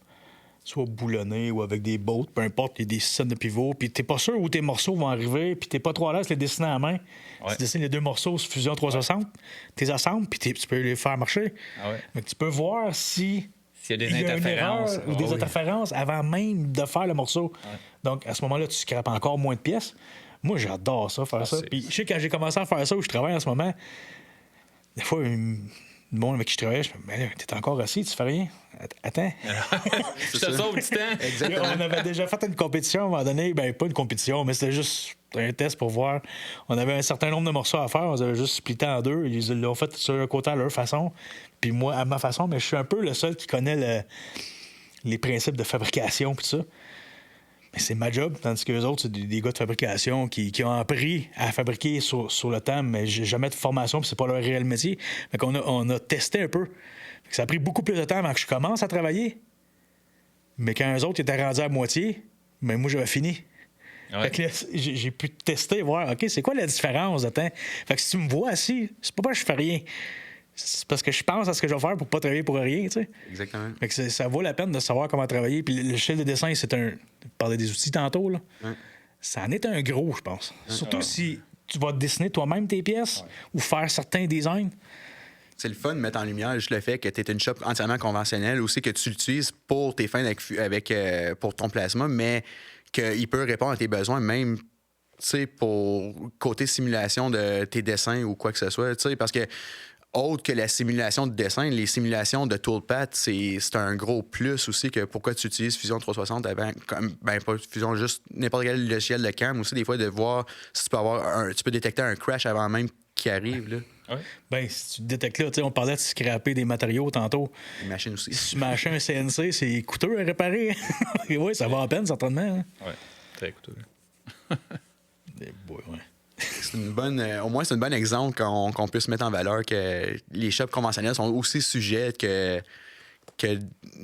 soit boulonnés ou avec des bottes, peu importe, il y a des systèmes de pivot, puis t'es pas sûr où tes morceaux vont arriver, puis t'es pas trop à l'aise de les dessiner à la main. Tu dessines les 2 morceaux sur Fusion 360, tu les assembles, puis tu peux les faire marcher. Mais tu peux voir si... S'il y a des interférences. Ou des interférences avant même de faire le morceau. Donc, à ce moment-là, tu scrapes encore moins de pièces. Moi, j'adore ça, faire ça. Puis, je sais, quand j'ai commencé à faire ça, où je travaille en ce moment, des fois, le monde avec qui je travaillais, je me dis, mais là, t'es encore assis, tu fais rien. Attends. Je te sauve du temps. Exactement. On avait déjà fait une compétition à un moment donné. Ben, pas une compétition, mais c'était juste un test pour voir. On avait un certain nombre de morceaux à faire. On les avait juste splittés en 2. Ils l'ont fait sur un côté à leur façon. Puis moi, à ma façon, mais je suis un peu le seul qui connaît les principes de fabrication puis tout ça. Mais c'est ma job, tandis que les autres, c'est des gars de fabrication qui ont appris à fabriquer sur le temps, mais j'ai jamais de formation, puis c'est pas leur réel métier. Fait qu'on on a testé un peu. Fait que ça a pris beaucoup plus de temps avant que je commence à travailler. Mais quand eux autres étaient rendus à moitié, ben moi, j'avais fini. Fait que là, j'ai pu tester, voir, OK, c'est quoi la différence? Attends. Fait que si tu me vois assis, c'est pas parce que je fais rien. C'est parce que je pense à ce que je vais faire pour pas travailler pour rien, tu sais. Exactement. Fait que ça vaut la peine de savoir comment travailler. Puis le logiciel de dessin, c'est un... Tu parlais des outils tantôt, là. Ça en est un gros, je pense. Surtout si tu vas dessiner toi-même tes pièces ou faire certains designs. C'est le fun de mettre en lumière juste le fait que tu es une shop entièrement conventionnelle, aussi que tu l'utilises pour tes fins pour ton plasma, mais qu'il peut répondre à tes besoins, même pour côté simulation de tes dessins ou quoi que ce soit. Parce que autre que la simulation de dessin, les simulations de toolpath, c'est un gros plus aussi que pourquoi tu utilises Fusion 360 avant, pas Fusion, juste n'importe quel logiciel de cam aussi, des fois, de voir si tu peux détecter un crash avant même qu'il arrive, là. Ben, si tu détectes là, on parlait de scraper des matériaux tantôt. Les machines aussi. Si tu mâches un CNC, c'est coûteux à réparer. Oui, ça va à peine, certainement. Hein? Oui, très coûteux. C'est une bonne, au moins, c'est un bon exemple qu'on peut se mettre en valeur que les shops conventionnels sont aussi sujets que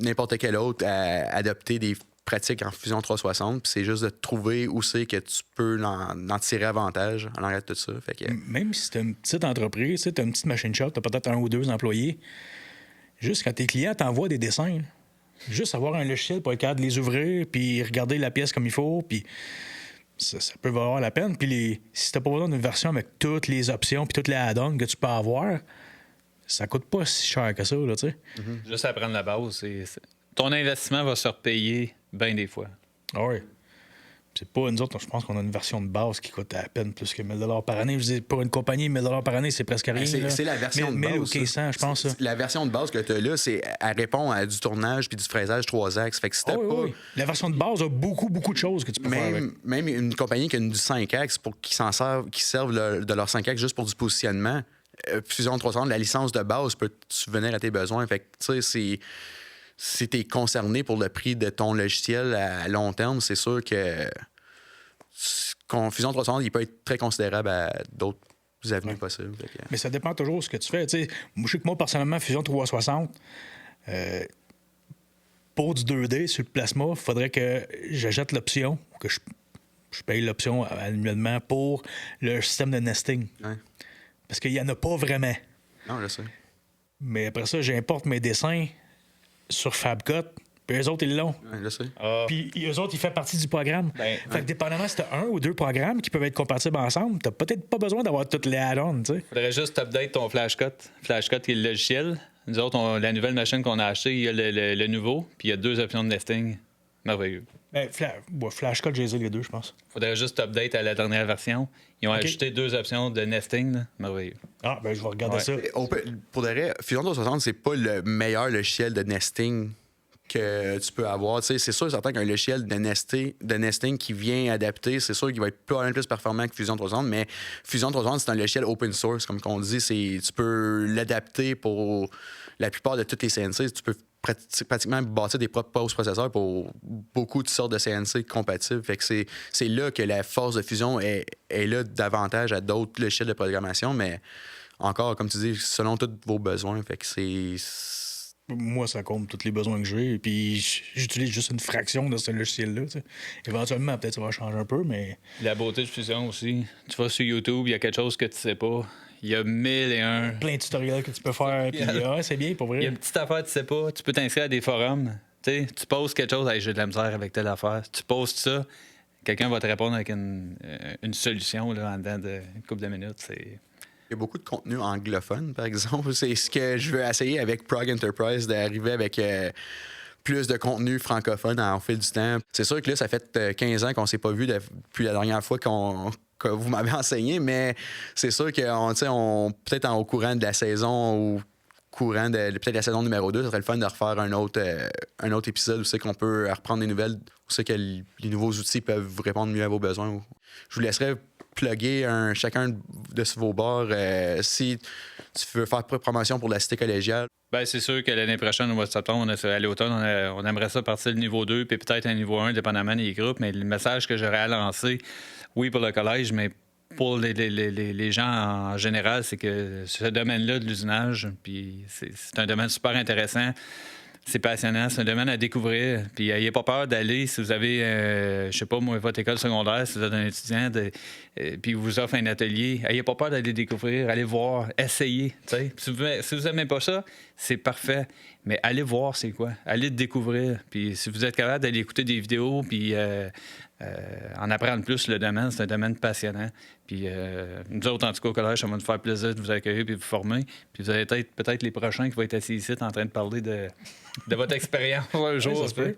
n'importe quel autre à adopter des pratiques en Fusion 360. Puis c'est juste de trouver où c'est que tu peux en tirer avantage en arrière de tout ça. Fait que... Même si tu une petite entreprise, tu as une petite machine shop, tu as peut-être 1 ou 2 employés, juste quand tes clients t'envoient des dessins, juste avoir un logiciel pour être capable de les ouvrir, puis regarder la pièce comme il faut, puis... Ça peut valoir la peine. Puis si tu n'as pas besoin d'une version avec toutes les options puis toutes les add-ons que tu peux avoir, ça coûte pas si cher que ça, là, tu sais. Juste apprendre la base, ton investissement va se repayer bien des fois. Ah oui. C'est pas nous autres, je pense qu'on a une version de base qui coûte à peine plus que 1 000 $ par année. Je dis, pour une compagnie, 1 000 $ par année, c'est presque rien. C'est la version de 1000 base. ou 1500, je pense. Ça. La version de base que tu as là, elle répond à du tournage puis du fraisage 3 axes. Fait que si t'as pas... Oui. La version de base a beaucoup de choses que tu peux faire avec. Même une compagnie qui a du 5 axes pour qui servent de leur 5 axes juste pour du positionnement, Fusion 360, la licence de base peut subvenir à tes besoins. Fait que, tu sais, si t'es concerné pour le prix de ton logiciel à long terme, c'est sûr que Fusion 360, il peut être très considérable à d'autres avenues possibles. Mais ça dépend toujours de ce que tu fais. Je sais que moi, personnellement, Fusion 360, pour du 2D sur le plasma, il faudrait que j'achète l'option, que je paye l'option annuellement pour le système de nesting. Ouais. Parce qu'il n'y en a pas vraiment. Non, je sais. Mais après ça, j'importe mes dessins sur FabCut. Puis eux autres, ils l'ont. Ouais, je sais. Puis eux autres, ils font partie du programme. Fait que dépendamment si tu as un ou deux programmes qui peuvent être compatibles ensemble, tu peut-être pas besoin d'avoir toutes les add-ons. Il faudrait juste update ton FlashCut. FlashCut, qui est le logiciel. Nous autres, la nouvelle machine qu'on a achetée, il y a le nouveau, puis il y a 2 options de nesting. Merveilleux. FlashCut, j'ai les deux, je pense. Faudrait juste update à la dernière version. Ils ont ajouté 2 options de nesting. Là. Merveilleux. Ah, ben je vais regarder ça. Pour de vrai, Fusion 360, c'est pas le meilleur logiciel de nesting que tu peux avoir. Tu sais, c'est sûr et certain qu'un logiciel de nesting qui vient adapter, c'est sûr qu'il va être pas plus performant que Fusion 360, mais Fusion 360, c'est un logiciel open source, comme on dit. Tu peux l'adapter pour la plupart de toutes les CNC. Tu peux pratiquement bâtir des propres post-processeurs pour beaucoup de sortes de CNC compatibles. Fait que c'est là que la force de Fusion est là davantage à d'autres logiciels de programmation, mais encore, comme tu dis, selon tous vos besoins. Fait que moi, ça compte tous les besoins que j'ai. Puis j'utilise juste une fraction de ce logiciel-là. T'sais. Éventuellement, peut-être ça va changer un peu, mais... La beauté de Fusion aussi. Tu vas sur YouTube, il y a quelque chose que tu sais pas. Il y a 1001... Plein de tutoriels que tu peux faire. Puis c'est bien, pour vrai. Il y a une petite affaire que tu sais pas. Tu peux t'inscrire à des forums. T'sais, tu poses quelque chose, hey, j'ai de la misère avec telle affaire. Tu postes ça, quelqu'un va te répondre avec une solution là, en dedans d'une couple de minutes. Il y a beaucoup de contenu anglophone, par exemple. C'est ce que je veux essayer avec Prog Enterprise, d'arriver avec plus de contenu francophone en fil du temps. C'est sûr que là, ça fait 15 ans qu'on ne s'est pas vu depuis la dernière fois que vous m'avez enseigné, mais c'est sûr qu'on peut-être au courant de la saison ou courant de peut-être la saison numéro 2, ça serait le fun de refaire un autre épisode où c'est qu'on peut reprendre des nouvelles, où c'est que les nouveaux outils peuvent vous répondre mieux à vos besoins. Je vous laisserai plugger chacun de vos bords si tu veux faire promotion pour la cité collégiale. Bien, c'est sûr que l'année prochaine, au mois de septembre, à l'automne, on aimerait ça partir le niveau 2 puis peut-être un niveau 1, dépendamment des groupes. Mais le message que j'aurais à lancer, oui, pour le collège, mais pour les gens en général, c'est que ce domaine-là de l'usinage, puis c'est un domaine super intéressant. C'est passionnant, c'est un domaine à découvrir. Puis n'ayez pas peur d'aller, si vous avez, je sais pas moi, votre école secondaire, si vous êtes un étudiant, puis vous offre un atelier, n'ayez pas peur d'aller découvrir, allez voir, essayez. Si vous n'aimez pas ça, c'est parfait. Mais allez voir c'est quoi, allez découvrir. Puis si vous êtes capable d'aller écouter des vidéos, puis en apprendre plus le domaine, c'est un domaine passionnant. Puis nous autres, en tout cas, au collège, ça va nous faire plaisir de vous accueillir puis de vous former. Puis vous allez être peut-être les prochains qui vont être assis ici en train de parler de votre expérience un jour. Oui, ça se peut.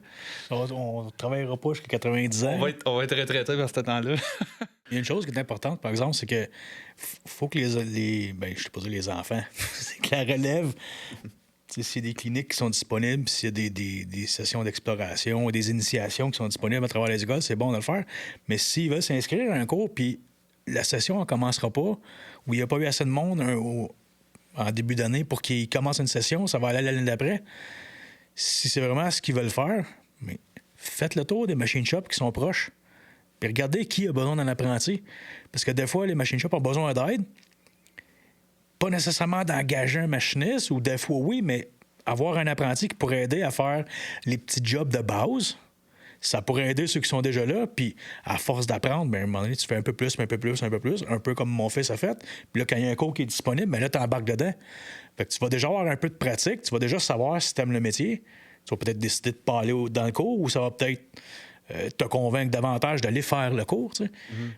On ne travaillera pas jusqu'à 90 ans. On va être retraités vers ce temps-là. Il y a une chose qui est importante, par exemple, c'est que faut que je sais pas dire les enfants, c'est que la relève, s'il y a des cliniques qui sont disponibles, s'il y a des sessions d'exploration, des initiations qui sont disponibles à travers les écoles, c'est bon de le faire. Mais s'ils veulent s'inscrire à un cours, puis la session ne commencera pas, ou il n'y a pas eu assez de monde en début d'année pour qu'ils commencent une session, ça va aller l'année d'après. Si c'est vraiment ce qu'ils veulent faire, mais faites le tour des machine shops qui sont proches. Puis regardez qui a besoin d'un apprenti. Parce que des fois, les machine shops ont besoin d'aide. Pas nécessairement d'engager un machiniste, ou des fois, oui, mais avoir un apprenti qui pourrait aider à faire les petits jobs de base, ça pourrait aider ceux qui sont déjà là. Puis à force d'apprendre, bien, à un moment donné, tu fais un peu plus, un peu comme mon fils a fait. Puis là, quand il y a un cours qui est disponible, bien là, tu embarques dedans. Fait que tu vas déjà avoir un peu de pratique, tu vas déjà savoir si tu aimes le métier. Tu vas peut-être décider de pas aller dans le cours, ou ça va peut-être te convaincre davantage d'aller faire le cours. Tu sais.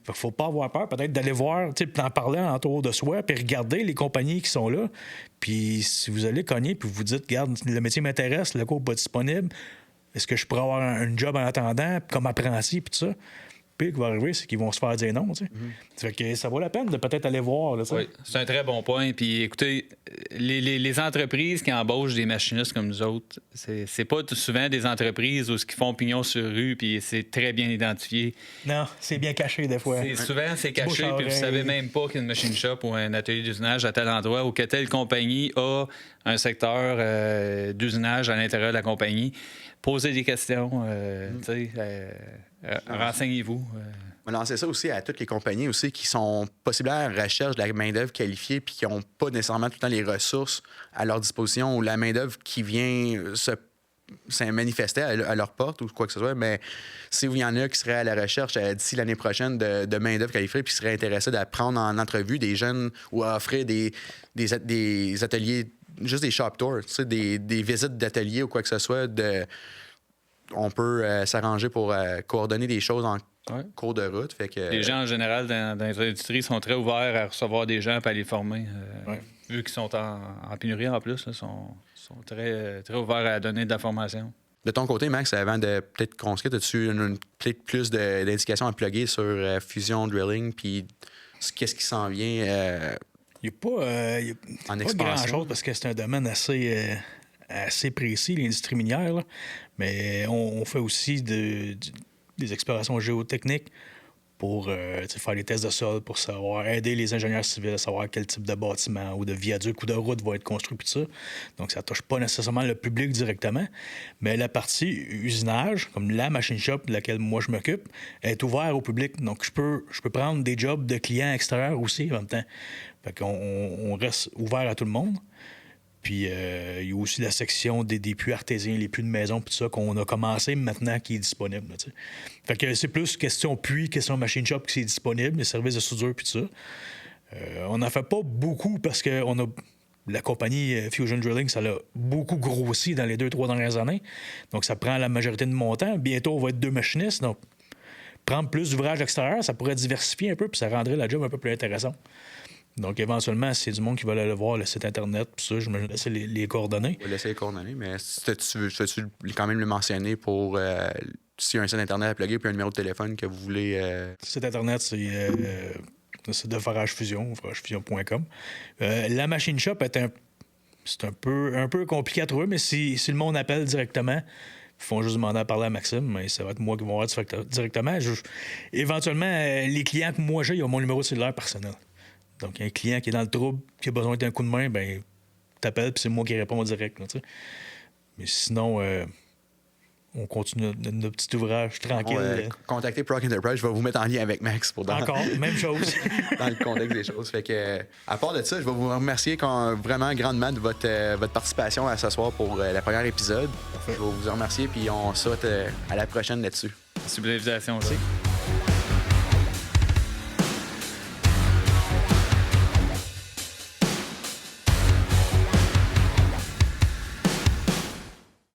Fait qu'il faut pas avoir peur, peut-être d'aller voir, tu sais, d'en parler autour de soi, puis regarder les compagnies qui sont là. Puis si vous allez cogner, puis vous dites, regarde, le métier m'intéresse, le cours n'est pas disponible, est-ce que je pourrais avoir un job en attendant, comme apprenti, puis tout ça? pire qui va arriver, c'est qu'ils vont se faire dire non. Tu sais. Ça fait que ça vaut la peine de peut-être aller voir. Là, tu sais. Oui, c'est un très bon point. Puis écoutez, les entreprises qui embauchent des machinistes comme nous autres, c'est pas souvent des entreprises où ce qui font pignon sur rue, puis c'est très bien identifié. Non, c'est bien caché des fois. Souvent, c'est caché, puis vous savez même pas qu'il y a une machine shop ou un atelier d'usinage à tel endroit ou que telle compagnie a un secteur d'usinage à l'intérieur de la compagnie. Posez des questions, renseignez-vous. On va lancer ça aussi à toutes les compagnies aussi qui sont possiblement à la recherche de la main-d'œuvre qualifiée puis qui n'ont pas nécessairement tout le temps les ressources à leur disposition ou la main-d'œuvre qui vient se manifester à leur porte ou quoi que ce soit. Mais si il y en a qui seraient à la recherche d'ici l'année prochaine de main-d'œuvre qualifiée puis seraient intéressés d'apprendre en entrevue des jeunes ou à offrir des ateliers, juste des shop tours, tu sais, des visites d'ateliers ou quoi que ce soit, on peut s'arranger pour coordonner des choses en cours de route. Fait que, les gens, en général, dans les industries, sont très ouverts à recevoir des gens et à les former. Vu qu'ils sont en pénurie en plus, ils sont très, très ouverts à donner de la formation. De ton côté, Max, avant de peut-être qu'on se quitte, as-tu peut-être plus d'indications à plugger sur Fusion Drilling puis qu'est-ce qui s'en vient Il n'y a pas grand-chose parce que c'est un domaine assez précis, l'industrie minière. Là. Mais on fait aussi des explorations géotechniques pour faire des tests de sol, pour savoir aider les ingénieurs civils à savoir quel type de bâtiment ou de viaduc ou de route va être construit, puis ça. Donc, ça ne touche pas nécessairement le public directement. Mais la partie usinage, comme la machine shop de laquelle moi je m'occupe, est ouverte au public. Donc, je peux prendre des jobs de clients extérieurs aussi en même temps. Fait qu'on reste ouvert à tout le monde. Puis, il y a aussi la section des puits artésiens, les puits de maison, puis tout ça, qu'on a commencé maintenant, qui est disponible. Là, fait que c'est plus question puits, question machine shop qui est disponible, les services de soudure, puis tout ça. On n'en fait pas beaucoup parce que la compagnie Fusion Drilling, ça l'a beaucoup grossi dans les 2-3 dernières années. Donc, ça prend la majorité de mon temps. Bientôt, on va être 2 machinistes. Donc, prendre plus d'ouvrages extérieurs, ça pourrait diversifier un peu, puis ça rendrait la job un peu plus intéressante. Donc, éventuellement, si c'est du monde qui veut aller voir le site Internet, puis ça, je me laisse les coordonnées. On va laisser les coordonnées, mais tu veux quand même le mentionner pour s'il y a un site Internet à plugger puis un numéro de téléphone que vous voulez... Le site Internet, c'est le site de Forage Fusion, foragefusion.com. La machine shop c'est un peu compliqué à trouver, mais si le monde appelle directement, ils font juste demander à parler à Maxime, mais ça va être moi qui vais voir directement. Éventuellement, les clients que moi j'ai, ils ont mon numéro de cellulaire personnel. Donc, un client qui est dans le trouble, qui a besoin d'un coup de main, ben t'appelles, puis c'est moi qui réponds au direct. Là, mais sinon, on continue notre petit ouvrage tranquille. Contactez Proc Enterprise, je vais vous mettre en lien avec Max. Encore, même chose. Dans le contexte des choses. Fait que, à part de ça, je vais vous remercier vraiment grandement de votre participation à ce soir pour le premier épisode. Parfait. Je vais vous remercier, puis on saute à la prochaine là-dessus. Merci pour l'invitation aussi.